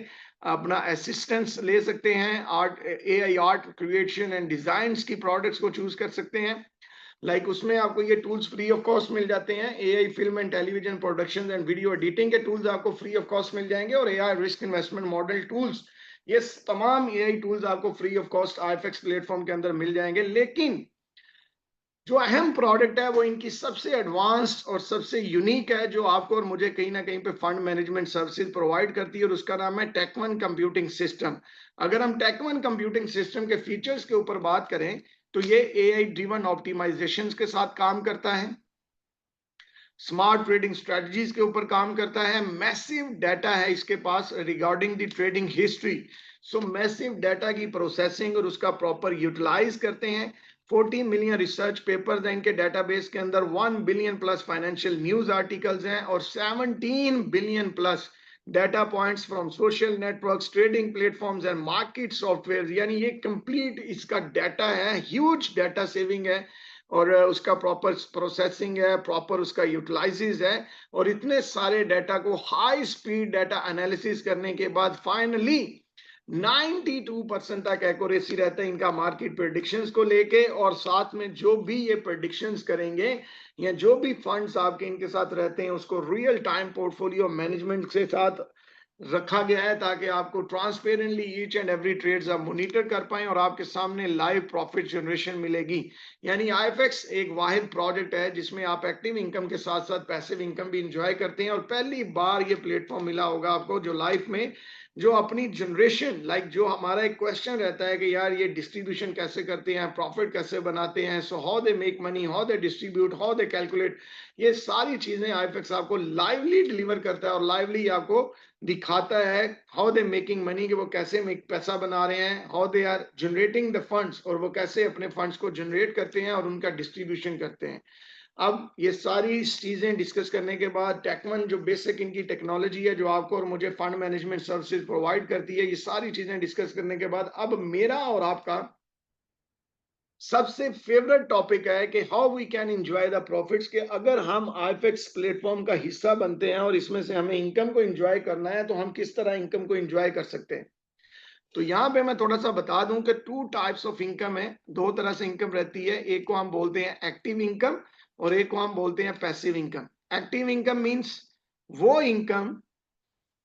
अपना असिस्टेंस ले सकते हैं, art AI art creation and design की प्रोडक्ट्स को चूज कर सकते हैं। लाइक उसमें आपको ये टूल्स फ्री ऑफ कॉस्ट मिल जाते हैं। AI film and television production and video editing के टूल्स आपको फ्री ऑफ कॉस्ट मिल जाएंगे और AI risk investment model tools, ये तमाम एआई टूल्स आपको free of cost AIFACS platform के अंदर मिल जाएंगे। लेकिन जो अहम प्रोडक्ट है वो इनकी सबसे एडवांस्ड और सबसे यूनिक है, जो आपको और मुझे कहीं ना कहीं पे फंड मैनेजमेंट सर्विसेज प्रोवाइड करती है, और उसका नाम है टेक1 कंप्यूटिंग सिस्टम। अगर हम टेक1 कंप्यूटिंग सिस्टम के फीचर्स के ऊपर बात करें तो ये एआई ड्रिवन ऑप्टिमाइजेशन के साथ काम करता है, स्मार्ट ट्रेडिंग स्ट्रेटजीज के ऊपर काम करता है, मैसिव डाटा है इसके पास regarding the trading history. So massive data की प्रोसेसिंग और उसका प्रॉपर यूटिलाइज करते हैं। 14 मिलियन रिसर्च पेपर्स हैं इनके डेटाबेस के अंदर, 1 billion plus financial news articles हैं और 17 billion plus data points from social networks, trading platforms and market software. यानी ये कंप्लीट इसका डाटा है, ह्यूज डाटा सेविंग है और उसका प्रॉपर प्रोसेसिंग है, प्रॉपर उसका यूटिलाइजेस है और इतने सारे डाटा को हाई स्पीड डाटा एनालिसिस करने के बाद फाइनली 92% तक एक्यूरेसी रहता है इनका मार्केट प्रेडिक्शंस को लेके। और साथ में जो भी ये प्रेडिक्शंस करेंगे या जो भी फंड्स आपके इनके साथ रहते हैं उसको रियल टाइम पोर्टफोलियो मैनेजमेंट के साथ रखा गया है ताकि आपको transparently each and every trades आप मॉनिटर कर पाएं और आपके सामने लाइव प्रॉफिट जनरेशन मिलेगी। यानी आईफेक्स एक वाहिद प्रोजेक्ट है जिसमें आप एक्टिव इनकम के साथ साथ पैसिव इनकम भी इंजॉय करते हैं और पहली बार ये प्लेटफॉर्म मिला होगा आपको जो लाइफ में जो अपनी जनरेशन लाइक जो हमारा एक क्वेश्चन रहता है कि यार ये डिस्ट्रीब्यूशन कैसे करते हैं, प्रॉफिट कैसे बनाते हैं, so how they make money, how they distribute, how they calculate, ये सारी चीजें आईफेक्स आपको लाइवली डिलीवर करता है और लाइवली आपको दिखाता है हाउ दे मेकिंग मनी, कि वो कैसे पैसा बना रहे हैं, how they are generating the funds और वो कैसे अपने फंड्स को जनरेट करते हैं और उनका डिस्ट्रीब्यूशन करते हैं। अब ये सारी चीजें डिस्कस करने के बाद टेक1 जो बेसिक इनकी टेक्नोलॉजी है जो आपको और मुझे फंड मैनेजमेंट सर्विसेज प्रोवाइड करती है, ये सारी चीजें डिस्कस करने के बाद अब मेरा और आपका सबसे फेवरेट टॉपिक है कि how we can enjoy the profits, के अगर हम आईफेक्स प्लेटफॉर्म का हिस्सा बनते हैं और इसमें से हमें इनकम को एंजॉय करना है तो हम किस तरह इनकम को एंजॉय कर सकते हैं। तो यहाँ पे मैं थोड़ा सा बता दूं कि 2 टाइप्स ऑफ इनकम है, 2 तरह से इनकम रहती है। एक को हम बोलते हैं एक्टिव इनकम और एक को हम बोलते हैं passive income. Active income means वो इनकम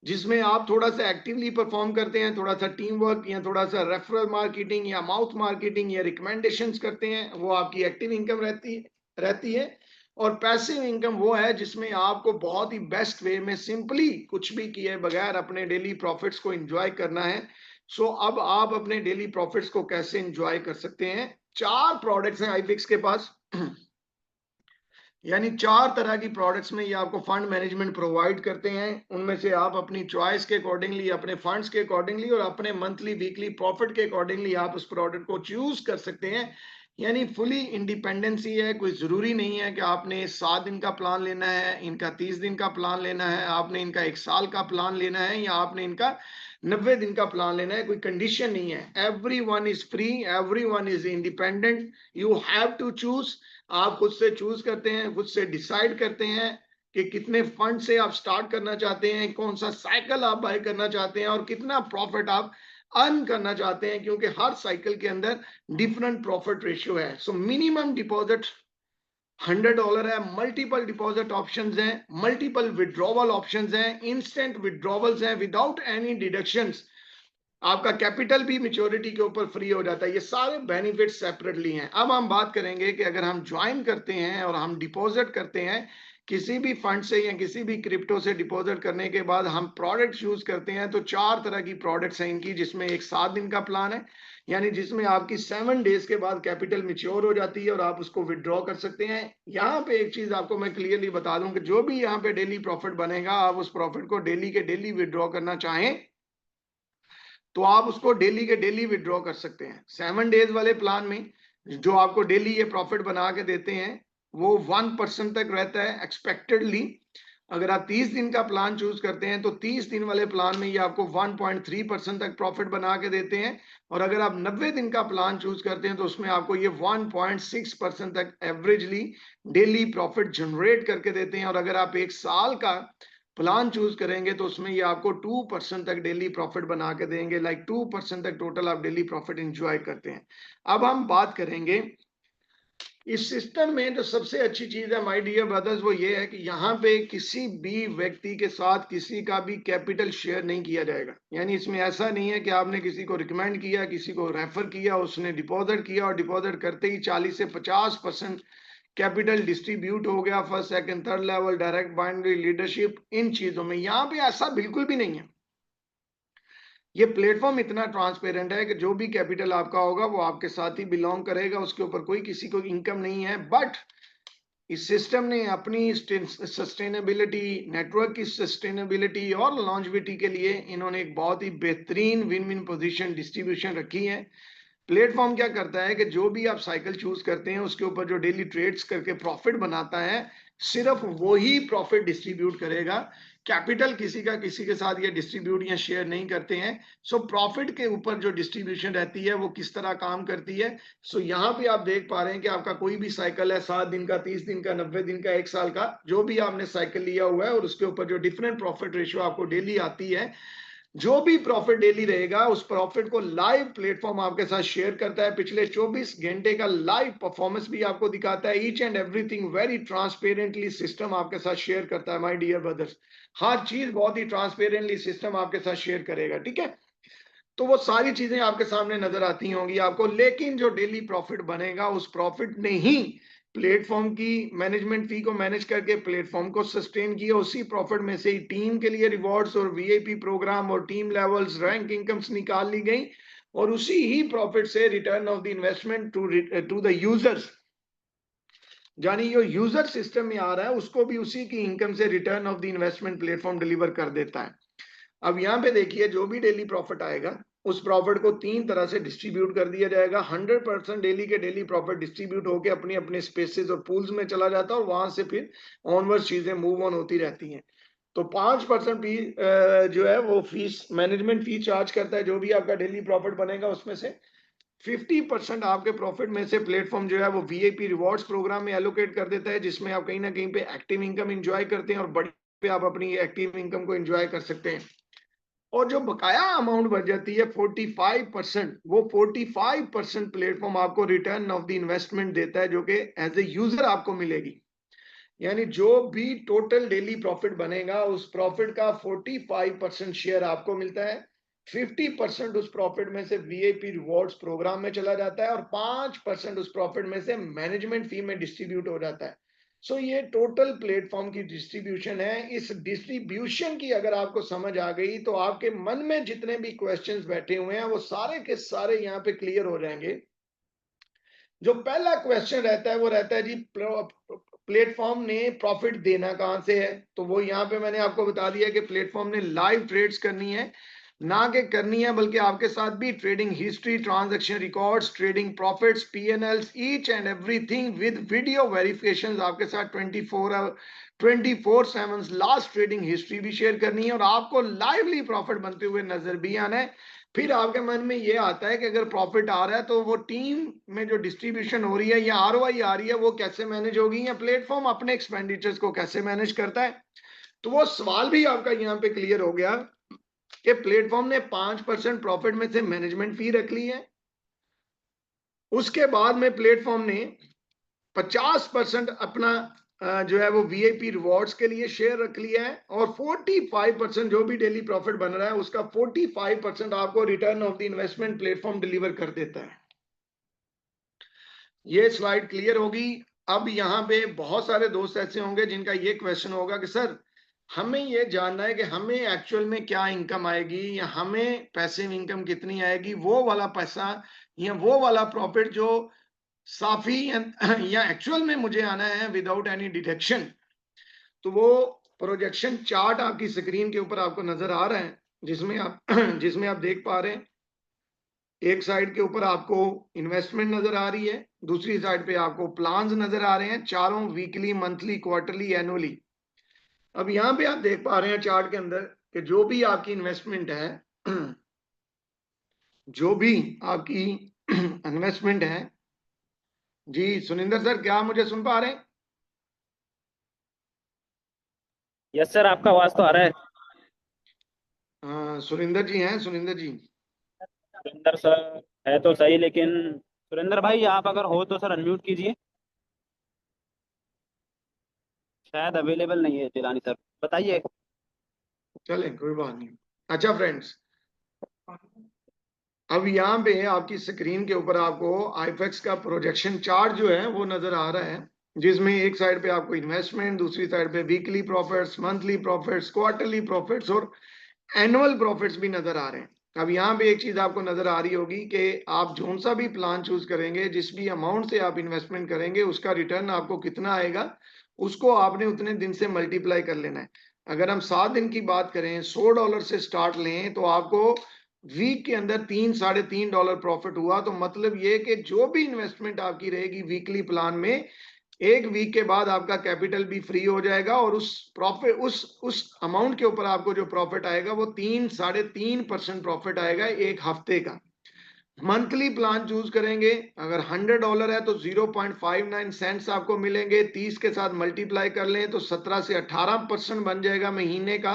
जिसमें आप थोड़ा सा एक्टिवली परफॉर्म करते हैं, थोड़ा सा टीम वर्क या थोड़ा सा रेफरल मार्केटिंग या माउथ मार्केटिंग या रिकमेंडेशंस करते हैं, वो आपकी एक्टिव इनकम रहती है। और पैसिव इनकम वो है जिसमें आपको बहुत ही बेस्ट वे में सिंपली कुछ भी किए बगैर अपने डेली प्रॉफिट्स को एंजॉय करना है। सो अब आप अपने डेली प्रॉफिट्स को कैसे एंजॉय कर सकते हैं। 4 प्रोडक्ट्स हैं आईफिक्स के पास यानी 4 तरह की प्रोडक्ट्स में ये आपको फंड मैनेजमेंट प्रोवाइड करते हैं। उनमें से आप अपनी चॉइस के अकॉर्डिंगली, अपने फंड्स के अकॉर्डिंगली और अपने मंथली वीकली प्रॉफिट के अकॉर्डिंगली आप उस प्रोडक्ट को चूज कर सकते हैं। यानी फुली इंडिपेंडेंसी है। कोई जरूरी नहीं है कि आपने 7 दिन का प्लान लेना है, इनका 30 दिन का प्लान लेना है, आपने इनका 1 साल का प्लान लेना है या आपने इनका 90 दिन का प्लान लेना है। कोई कंडीशन नहीं है। Every one is free, every one is independent. You have to choose. आप खुद से चूज करते हैं, खुद से डिसाइड करते हैं कि कितने फंड से आप स्टार्ट करना चाहते हैं, कौन सा साइकिल आप बाय करना चाहते हैं और कितना प्रॉफिट आप अर्न करना चाहते हैं, क्योंकि हर साइकिल के अंदर डिफरेंट प्रॉफिट रेशियो है। सो मिनिमम डिपॉजिट $100 है, मल्टीपल डिपॉजिट ऑप्शंस हैं, मल्टीपल विड्रॉवल ऑप्शंस हैं, इंस्टेंट विड्रॉवल्स हैं विदाउट एनी डिडक्शंस। आपका कैपिटल भी मेच्योरिटी के ऊपर फ्री हो जाता है। ये सारे बेनिफिट सेपरेटली हैं। अब हम बात करेंगे कि अगर हम ज्वाइन करते हैं और हम डिपॉजिट करते हैं किसी भी फंड से या किसी भी क्रिप्टो से डिपॉजिट करने के बाद हम प्रोडक्ट यूज करते हैं, तो 4 तरह की प्रोडक्ट्स हैं इनकी, जिसमें एक 7 दिन का प्लान है, यानी जिसमें आपकी 7 डेज के बाद कैपिटल मेच्योर हो जाती है और आप उसको विड्रॉ कर सकते हैं। यहाँ पे एक चीज आपको मैं क्लियरली बता दूं कि जो भी यहाँ पे डेली प्रॉफिट बनेगा, आप उस प्रॉफिट को डेली के डेली विड्रॉ करना चाहें तो आप उसको डेली के डेली विड्रॉ कर सकते हैं। 7 डेज वाले प्लान में जो आपको डेली ये प्रॉफिट बना के देते हैं वो 1% तक रहता है एक्सपेक्टेडली। अगर आप 30 दिन का प्लान चूज करते हैं तो 30 दिन वाले प्लान में ये आपको 1.3% तक प्रॉफिट बना के देते हैं। और अगर आप 90 दिन का प्लान चूज करते हैं तो उसमें आपको ये 1.6% तक एवरेजली डेली प्रॉफिट जनरेट करके देते हैं। और अगर आप 1 साल का प्लान चूज करेंगे तो उसमें ये आपको 2% तक डेली प्रॉफिट बना के देंगे। लाइक 2% तक टोटल आप डेली प्रॉफिट एंजॉय करते हैं। अब हम बात करेंगे इस सिस्टम में जो सबसे अच्छी चीज है माय डियर ब्रदर्स, वो ये है कि यहाँ पे किसी भी व्यक्ति के साथ किसी का भी कैपिटल शेयर नहीं किया जाएगा। यानी इसमें ऐसा नहीं है कि आपने किसी को रिकमेंड किया, किसी को रेफर किया, उसने डिपॉजिट किया और डिपॉजिट करते ही 40 से 50% कैपिटल डिस्ट्रीब्यूट हो गया, first second third level, direct binary leadership, इन चीजों में यहाँ पे ऐसा बिल्कुल भी नहीं है। ये प्लेटफॉर्म इतना ट्रांसपेरेंट है कि जो भी कैपिटल आपका होगा वो आपके साथ ही बिलोंग करेगा, उसके ऊपर कोई किसी को इनकम नहीं है। बट इस सिस्टम ने अपनी सस्टेनेबिलिटी, नेटवर्क की सस्टेनेबिलिटी और लॉन्जेविटी के लिए इन्होंने एक बहुत ही बेहतरीन विन विन पोजीशन डिस्ट्रीब्यूशन रखी है। प्लेटफॉर्म क्या करता है कि जो भी आप साइकिल चूज करते हैं उसके ऊपर जो डेली ट्रेड्स करके प्रॉफिट बनाता है, सिर्फ वो ही प्रॉफिट डिस्ट्रीब्यूट करेगा। कैपिटल किसी का किसी के साथ ये डिस्ट्रीब्यूट या शेयर नहीं करते हैं। सो प्रॉफिट के ऊपर जो डिस्ट्रीब्यूशन रहती है वो किस तरह काम करती है। सो यहाँ पे आप देख पा रहे हैं कि आपका कोई भी साइकिल है, 7 दिन का, 30 दिन का, 90 दिन का, 1 साल का, जो भी आपने साइकिल लिया हुआ है और उसके ऊपर जो डिफरेंट प्रॉफिट रेशियो आपको डेली आती है, जो भी प्रॉफिट डेली रहेगा उस प्रॉफिट को लाइव प्लेटफॉर्म आपके साथ शेयर करता है। पिछले 24 घंटे का लाइव परफॉर्मेंस भी आपको दिखाता है। Each and everything very transparently system आपके साथ शेयर करता है माय डियर ब्रदर्स। हर चीज बहुत ही ट्रांसपेरेंटली सिस्टम आपके साथ शेयर करेगा, ठीक है। तो वो सारी चीजें आपके सामने नजर आती होंगी आपको, लेकिन जो डेली प्रॉफिट बनेगा उस प्रॉफिट ने ही प्लेटफॉर्म की मैनेजमेंट फी को मैनेज करके प्लेटफॉर्म को सस्टेन किया। उसी प्रॉफिट में से ही टीम के लिए रिवॉर्ड्स और वीआईपी प्रोग्राम और टीम लेवल्स, रैंक इनकम्स निकाल ली गई और उसी ही प्रॉफिट से return of the investment to the users, यानी जो यूजर सिस्टम में आ रहा है उसको भी उसी की इनकम से return of the investment platform deliver कर देता है। अब यहाँ पे देखिए, जो भी डेली प्रॉफिट आएगा उस प्रॉफिट को 3 तरह से डिस्ट्रीब्यूट कर दिया जाएगा। 100% डेली के डेली प्रॉफिट डिस्ट्रीब्यूट होकर अपने अपने स्पेसेस और पूल्स में चला जाता है और वहां से फिर ऑनवर्ड चीजें मूव ऑन होती रहती हैं। तो 5% फी जो है वो फीस, मैनेजमेंट फी चार्ज करता है जो भी आपका डेली प्रॉफिट बनेगा उसमें से। 50% आपके प्रॉफिट में से प्लेटफॉर्म जो है वो वीआईपी रिवॉर्ड्स प्रोग्राम में एलोकेट कर देता है, जिसमें आप कहीं ना कहीं पे एक्टिव इनकम एंजॉय करते हैं और बड़ी पे आप अपनी एक्टिव इनकम को एंजॉय कर सकते हैं। और जो बकाया अमाउंट बच जाती है 45%, वो 45% प्लेटफॉर्म आपको रिटर्न ऑफ द इन्वेस्टमेंट देता है, जो कि एज ए यूजर आपको मिलेगी। यानी जो भी टोटल डेली प्रॉफिट बनेगा उस प्रॉफिट का 45% शेयर आपको मिलता है, 50% उस प्रॉफिट में से वीआईपी रिवॉर्ड्स प्रोग्राम में चला जाता है और 5% उस प्रॉफिट में से मैनेजमेंट फी में डिस्ट्रीब्यूट हो जाता है। सो ये टोटल प्लेटफॉर्म की डिस्ट्रीब्यूशन है। इस डिस्ट्रीब्यूशन की अगर आपको समझ आ गई तो आपके मन में जितने भी क्वेश्चंस बैठे हुए हैं वो सारे के सारे यहाँ पे क्लियर हो जाएंगे। जो पहला क्वेश्चन रहता है वो रहता है जी प्लेटफॉर्म ने प्रॉफिट देना कहां से है, तो वो यहाँ पे मैंने आपको बता दिया कि प्लेटफॉर्म ने लाइव ट्रेड्स करनी है, ना कि करनी है बल्कि आपके साथ भी trading history, transaction records, trading profits, PNLs, each and everything with video verifications आपके साथ 24/7 लास्ट ट्रेडिंग हिस्ट्री भी शेयर करनी है और आपको लाइवली प्रॉफिट बनते हुए नजर भी आना है। फिर आपके मन में ये आता है कि अगर प्रॉफिट आ रहा है तो वो टीम में जो डिस्ट्रीब्यूशन हो रही है या आरओआई आ रही है वो कैसे मैनेज होगी, या प्लेटफॉर्म अपने एक्सपेंडिचर्स को कैसे मैनेज करता है। तो वो सवाल भी आपका यहाँ पे क्लियर हो गया कि प्लेटफॉर्म ने 5% प्रॉफिट में से मैनेजमेंट फी रख ली है, उसके बाद में प्लेटफॉर्म ने 50% अपना जो है वो वीआईपी रिवॉर्ड्स के लिए शेयर रख लिया है और 45% जो भी डेली प्रॉफिट बन रहा है उसका 45% आपको return of the investment platform deliver कर देता है। ये स्लाइड क्लियर होगी। अब यहाँ पे बहुत सारे दोस्त ऐसे होंगे जिनका ये क्वेश्चन होगा कि सर हमें ये जानना है कि हमें एक्चुअल में क्या इनकम आएगी या हमें पैसिव इनकम कितनी आएगी, वो वाला पैसा या वो वाला प्रॉफिट जो साफी या एक्चुअल में मुझे आना है विदाउट एनी डिटेक्शन। तो वो प्रोजेक्शन चार्ट आपकी स्क्रीन के ऊपर आपको नजर आ रहा है, जिसमें आप देख पा रहे हैं एक साइड के ऊपर आपको इन्वेस्टमेंट नजर आ रही है, दूसरी साइड पे आपको प्लान्स नजर आ रहे हैं, चारों वीकली, मंथली, क्वार्टरली, एनुअली। अब यहाँ पे आप देख पा रहे हैं चार्ट के अंदर कि जो भी आपकी इन्वेस्टमेंट है जो भी आपकी इन्वेस्टमेंट है जी, सुनिंदर सर क्या आप मुझे सुन पा रहे हैं? यस सर, आपका आवाज तो आ रहा है। सुरिंदर जी हैं, सुरिंदर जी? सुरेंद्र सर है तो सही, लेकिन सुरेंद्र भाई आप अगर हो तो सर अनम्यूट कीजिए। शायद अवेलेबल नहीं है जिलानी सर, बताइए। चले कोई बात नहीं। अच्छा फ्रेंड्स, अब यहाँ पे आपकी स्क्रीन के ऊपर आपको आईफेक्स का प्रोजेक्शन चार्ट जो है वो नजर आ रहा है, जिसमें एक साइड पे आपको इन्वेस्टमेंट, दूसरी साइड पे weekly profits, monthly profits, quarterly profits और एनुअल प्रॉफिट्स भी नजर आ रहे हैं। अब यहाँ पे एक चीज आपको नजर आ रही होगी कि आप जोन सा भी प्लान चूज करेंगे, जिस भी अमाउंट से आप इन्वेस्टमेंट करेंगे उसका रिटर्न आपको कितना आएगा उसको आपने उतने दिन से मल्टीप्लाई कर लेना है। अगर हम 7 दिन की बात करें, $100 से स्टार्ट लें तो आपको वीक के अंदर $3-3.5 प्रॉफिट हुआ, तो मतलब ये कि जो भी इन्वेस्टमेंट आपकी रहेगी वीकली प्लान में, एक वीक के बाद आपका कैपिटल भी फ्री हो जाएगा और उस प्रॉफिट उस अमाउंट के ऊपर आपको जो प्रॉफिट आएगा वो 3-3.5% प्रॉफिट आएगा एक हफ्ते का। मंथली प्लान चूज करेंगे, अगर $100 है तो 0.59 सेंट्स आपको मिलेंगे, 30 के साथ मल्टीप्लाई कर लें तो 17 से 18% बन जाएगा महीने का,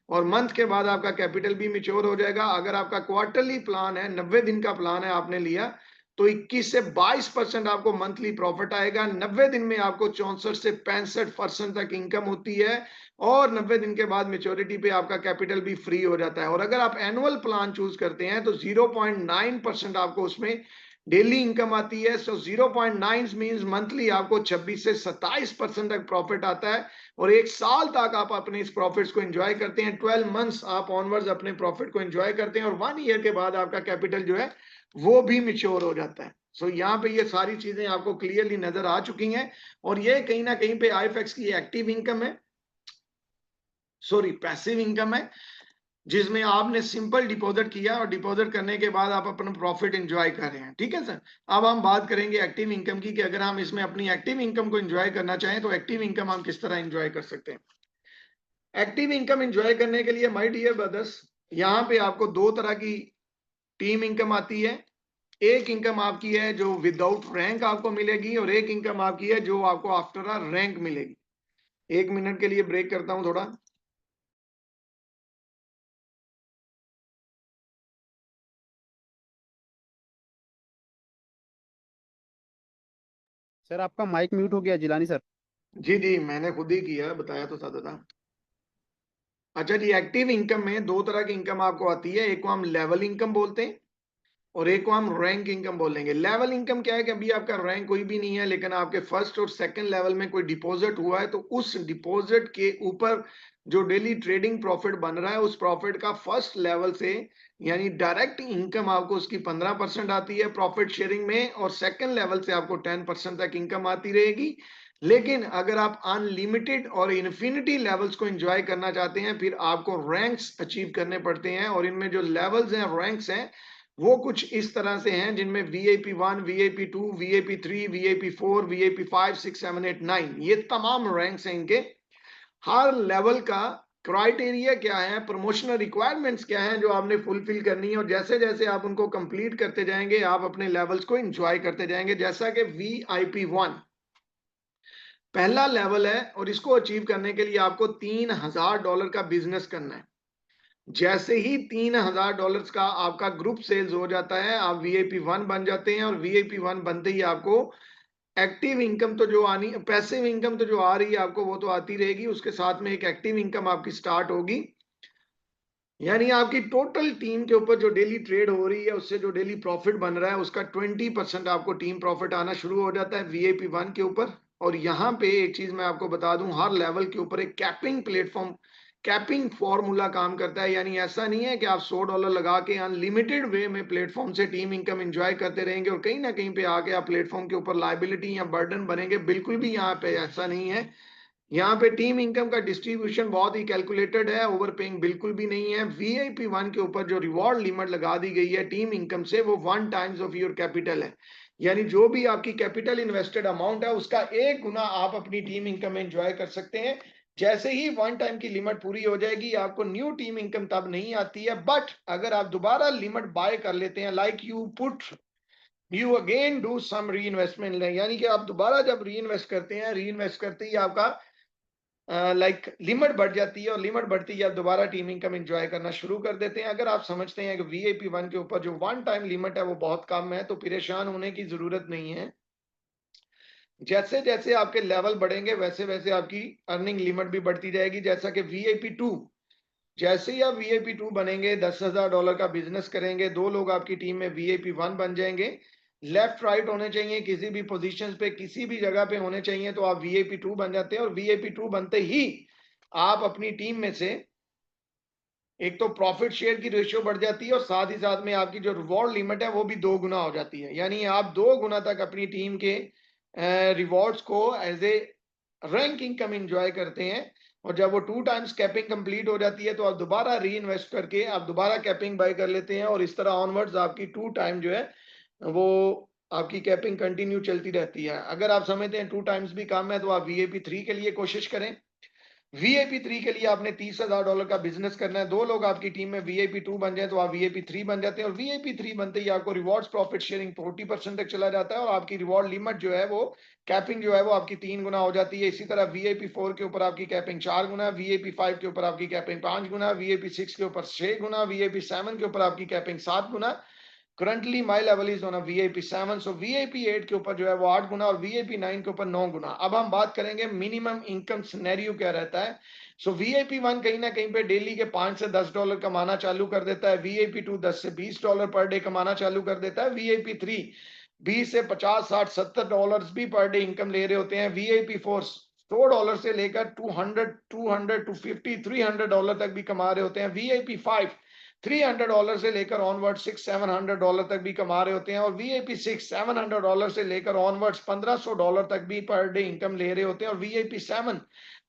और मंथ के बाद आपका कैपिटल भी मिच्योर हो जाएगा। अगर आपका क्वार्टरली प्लान है, 90 दिन का प्लान है आपने लिया, तो 21 से 22% आपको मंथली प्रॉफिट आएगा। 90 दिन में आपको 64 से 65% तक इनकम होती है और 90 दिन के बाद मेच्योरिटी पे आपका कैपिटल भी फ्री हो जाता है। और अगर आप एनुअल प्लान चूज करते हैं तो 0.9% आपको उसमें डेली इनकम आती है। सो 0.9 मीन्स मंथली आपको 26 से 27% तक प्रॉफिट आता है और एक साल तक आप अपने इस प्रॉफिट्स को एंजॉय करते हैं। 12 मंथ्स आप ऑनवर्ड्स अपने प्रॉफिट को एंजॉय करते हैं और 1 ईयर के बाद आपका कैपिटल जो है वो भी मिच्योर हो जाता है। सो यहाँ पे ये सारी चीजें आपको क्लियरली नजर आ चुकी हैं और ये कहीं ना कहीं पे आईफेक्स की एक्टिव इनकम है, सॉरी पैसिव इनकम है, जिसमें आपने सिंपल डिपॉजिट किया और डिपॉजिट करने के बाद आप अपना प्रॉफिट एंजॉय कर रहे हैं। ठीक है सर, अब हम बात करेंगे एक्टिव इनकम की कि अगर हम इसमें अपनी एक्टिव इनकम को एंजॉय करना चाहें तो एक्टिव इनकम हम किस तरह एंजॉय कर सकते हैं। एक्टिव इनकम एंजॉय करने के लिए माय डियर ब्रदर्स, यहाँ पे आपको दो तरह की टीम इनकम आती है। एक इनकम आपकी है जो विदाउट रैंक आपको मिलेगी और एक इनकम आपकी है जो आपको आफ्टर अ रैंक मिलेगी। 1 मिनट के लिए ब्रेक करता हूं थोड़ा। सर आपका माइक म्यूट हो गया जिलानी सर। जी जी, मैंने खुद ही किया, बताया तो था। अच्छा जी, एक्टिव इनकम में दो तरह की इनकम आपको आती है, एक को हम लेवल इनकम बोलते हैं और एक को हम रैंक इनकम बोलेंगे। लेवल इनकम क्या है कि अभी आपका रैंक कोई भी नहीं है, लेकिन आपके फर्स्ट और सेकंड लेवल में कोई डिपॉजिट हुआ है, तो उस डिपॉजिट के ऊपर जो डेली ट्रेडिंग प्रॉफिट बन रहा है, उस प्रॉफिट का फर्स्ट लेवल से यानी डायरेक्ट इनकम आपको उसकी 15% आती है प्रॉफिट शेयरिंग में, और सेकंड लेवल से आपको 10% तक इनकम आती रहेगी। लेकिन अगर आप अनलिमिटेड और इन्फिनिटी लेवल्स को एंजॉय करना चाहते हैं, फिर आपको रैंक्स अचीव करने पड़ते हैं, और इनमें जो लेवल्स हैं, रैंक्स हैं, वो कुछ इस तरह से हैं, जिनमें VIP 1, VIP 2, VIP 3, VIP 4, VIP 5, 6, 7, 8, 9, ये तमाम रैंक्स हैं इनके। हर लेवल का क्राइटेरिया क्या है, प्रमोशनल रिक्वायरमेंट्स क्या है जो आपने फुलफिल करनी है, और जैसे जैसे आप उनको कंप्लीट करते जाएंगे आप अपने लेवल्स को एंजॉय करते जाएंगे। जैसा कि VIP 1 पहला लेवल है, और इसको अचीव करने के लिए आपको $3000 का बिजनेस करना है। जैसे ही $3000 का आपका ग्रुप सेल्स हो जाता है, आप VIP 1 बन जाते हैं, और VIP 1 बनते ही आपको एक्टिव इनकम तो जो आनी, पैसिव इनकम तो जो आ रही है आपको वो तो आती रहेगी, उसके साथ में एक एक्टिव इनकम आपकी स्टार्ट होगी। यानी आपकी टोटल टीम के ऊपर जो डेली ट्रेड हो रही है, उससे जो डेली प्रॉफिट बन रहा है, उसका 20% आपको टीम प्रॉफिट आना शुरू हो जाता है VIP 1 के ऊपर। और यहाँ पे एक चीज मैं आपको बता दूं, हर लेवल के ऊपर एक कैपिंग प्लेटफॉर्म, कैपिंग फॉर्मूला काम करता है। यानी ऐसा नहीं है कि आप $100 लगा के अनलिमिटेड वे में प्लेटफॉर्म से टीम इनकम एंजॉय करते रहेंगे और कहीं ना कहीं पे आके आप प्लेटफॉर्म के ऊपर लाइबिलिटी या बर्डन बनेंगे। बिल्कुल भी यहाँ पे ऐसा नहीं है। यहाँ पे टीम इनकम का डिस्ट्रीब्यूशन बहुत ही कैलकुलेटेड है, ओवर पेइंग बिल्कुल भी नहीं है। VIP 1 के ऊपर जो रिवॉर्ड लिमिट लगा दी गई है टीम इनकम से, वो 1 टाइम्स ऑफ योर कैपिटल है। यानी जो भी आपकी कैपिटल इन्वेस्टेड अमाउंट है, उसका 1 गुना आप अपनी टीम इनकम में एंजॉय कर सकते हैं। जैसे ही 1 टाइम की लिमिट पूरी हो जाएगी, आपको न्यू टीम इनकम तब नहीं आती है। बट अगर आप दोबारा लिमिट बाय कर लेते हैं, like you again do some reinvestment, यानी कि आप दोबारा जब री इन्वेस्ट करते हैं, री इन्वेस्ट करते ही आपका लिमिट बढ़ जाती है, और लिमिट बढ़ती है आप दोबारा टीम इनकम एंजॉय करना शुरू कर देते हैं। अगर आप समझते हैं कि VIP 1 के ऊपर जो 1 टाइम लिमिट है वो बहुत कम है, तो परेशान होने की जरूरत नहीं है। जैसे जैसे आपके लेवल बढ़ेंगे, वैसे वैसे आपकी अर्निंग लिमिट भी बढ़ती जाएगी। जैसा कि VIP 2, जैसे ही आप VIP 2 बनेंगे, $10,000 का बिजनेस करेंगे, 2 लोग आपकी टीम में VIP 1 बन जाएंगे, लेफ्ट राइट होने चाहिए, किसी भी पोजीशंस पे किसी भी जगह पे होने चाहिए, तो आप VIP 2 बन जाते हैं। और VIP 2 बनते ही आप अपनी टीम में से एक तो प्रॉफिट शेयर की रेशियो बढ़ जाती है, और साथ ही साथ में आपकी जो रिवॉर्ड लिमिट है वो भी 2 गुना हो जाती है। यानी आप 2 गुना तक अपनी टीम के रिवॉर्ड्स को as a rank income enjoy करते हैं। और जब वो 2 टाइम्स कैपिंग कंप्लीट हो जाती है, तो आप दोबारा री इन्वेस्ट करके आप दोबारा कैपिंग बाय कर लेते हैं, और इस तरह ऑनवर्ड्स आपकी 2 टाइम जो है वो आपकी कैपिंग कंटिन्यू चलती रहती है। अगर आप समझते हैं 2 टाइम्स भी कम है, तो आप VIP 3 के लिए कोशिश करें। VIP 3 के लिए आपने $30,000 का बिजनेस करना है, 2 लोग आपकी टीम में VIP 2 बन जाए, तो आप VIP 3 बन जाते हैं। और VIP 3 बनते ही आपको रिवॉर्ड्स प्रॉफिट शेयरिंग 40% तक चला जाता है, और आपकी रिवॉर्ड लिमिट जो है वो, कैपिंग जो है वो आपकी 3 गुना हो जाती है। इसी तरह VIP 4 के ऊपर आपकी कैपिंग 4 गुना, VIP 5 के ऊपर आपकी कैपिंग 5 गुना, VIP 6 के ऊपर 6 गुना, VIP 7 के ऊपर आपकी capping 7 Guna. Currently my level is on a VIP 7, so VIP 8 के ऊपर जो है वो 8 गुना, और VIP 9 के ऊपर 9 गुना। अब हम बात करेंगे मिनिमम इनकम सिनेरियो क्या रहता है। सो VIP 1 कहीं ना कहीं पे डेली के $5 से $10 कमाना चालू कर देता है। VIP 2 $10 से $20 पर डे कमाना चालू कर देता है। VIP 3 20 से 50, 60, $70 भी पर डे इनकम ले रहे होते हैं। VIP 4 $100 से लेकर 200 $300 तक भी कमा रहे होते हैं। VIP 5 $300 से लेकर ऑनवर्ड $600-700 तक भी कमा रहे होते हैं। और VIP 6 $700 से लेकर ऑनवर्ड्स $1,500 तक भी पर डे इनकम ले रहे होते हैं। और VIP 7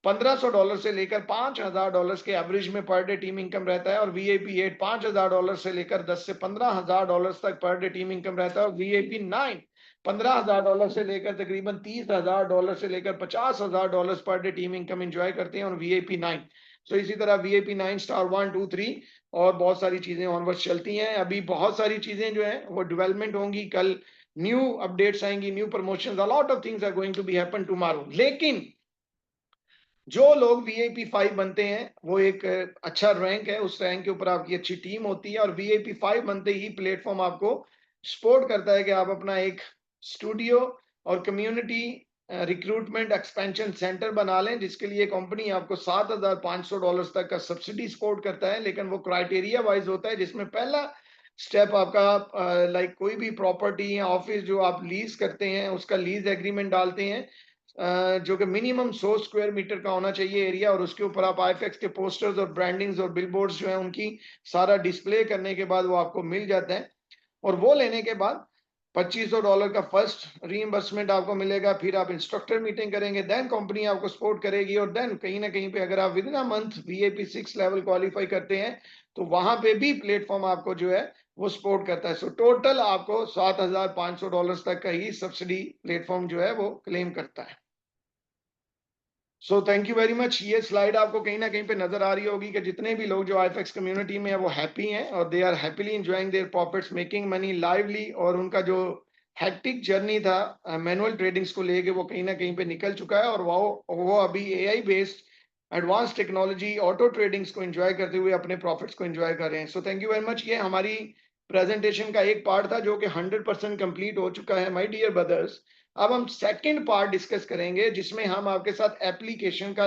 $1,500 से लेकर $5,000 के एवरेज में पर डे टीम इनकम रहता है। और VIP 8 $5,000 से लेकर $10,000 से $15,000 तक पर डे टीम इनकम रहता है। और VIP 9 $15,000 से लेकर तकरीबन $30,000 से लेकर $50,000 per day team income enjoy करते हैं। और VIP 9 सो इसी तरह VIP 9 स्टार 1 2 3 और बहुत सारी चीजें ऑनवर्ड्स चलती हैं। अभी बहुत सारी चीजें जो है वो डेवलपमेंट होंगी, कल न्यू अपडेट्स आएंगी, new promotions, a lot of things are going to be happen tomorrow. लेकिन जो लोग VIP 5 बनते हैं वो एक अच्छा रैंक है, उस रैंक के ऊपर आपकी अच्छी टीम होती है और VIP 5 बनते ही प्लेटफॉर्म आपको सपोर्ट करता है कि आप अपना एक स्टूडियो और कम्युनिटी रिक्रूटमेंट एक्सपेंशन सेंटर बना लें, जिसके लिए कंपनी आपको $7,500 तक का सब्सिडी सपोर्ट करता है। लेकिन वो क्राइटेरिया वाइज होता है, जिसमें पहला स्टेप आपका लाइक कोई भी प्रॉपर्टी या ऑफिस जो आप लीज करते हैं उसका लीज एग्रीमेंट डालते हैं, जो कि मिनिमम 100 स्क्वायर मीटर का होना चाहिए एरिया, और उसके ऊपर आप IFX के पोस्टर्स और ब्रांडिंग्स और बिलबोर्ड्स जो है उनकी सारा डिस्प्ले करने के बाद वो आपको मिल जाता है। और वो लेने के बाद $2,500 का फर्स्ट रीइंबर्समेंट आपको मिलेगा। फिर आप इंस्ट्रक्टर मीटिंग करेंगे, देन कंपनी आपको सपोर्ट करेगी, और देन कहीं ना कहीं पे अगर आप with in a month VIP 6 level qualify करते हैं तो वहां पे भी प्लेटफॉर्म आपको जो है वो सपोर्ट करता है। सो टोटल आपको $7,500 तक का ही सब्सिडी प्लेटफॉर्म जो है वो क्लेम करता है। So thank you very much. ये स्लाइड आपको कहीं ना कहीं पे नजर आ रही होगी कि जितने भी लोग जो IFX कम्युनिटी में है वो हैप्पी हैं और they are happily enjoying their profits, making money lively, और उनका जो हैक्टिक जर्नी था मैनुअल ट्रेडिंग्स को लेके वो कहीं ना कहीं पे निकल चुका है, और वो अभी AI based advance technology auto tradings को एंजॉय करते हुए अपने प्रॉफिट्स को एंजॉय कर रहे हैं। So thank you very much. ये हमारी प्रेजेंटेशन का एक पार्ट था जो कि 100% कंप्लीट हो चुका है माय डियर ब्रदर्स। अब हम सेकंड पार्ट डिस्कस करेंगे जिसमें हम आपके साथ एप्लीकेशन का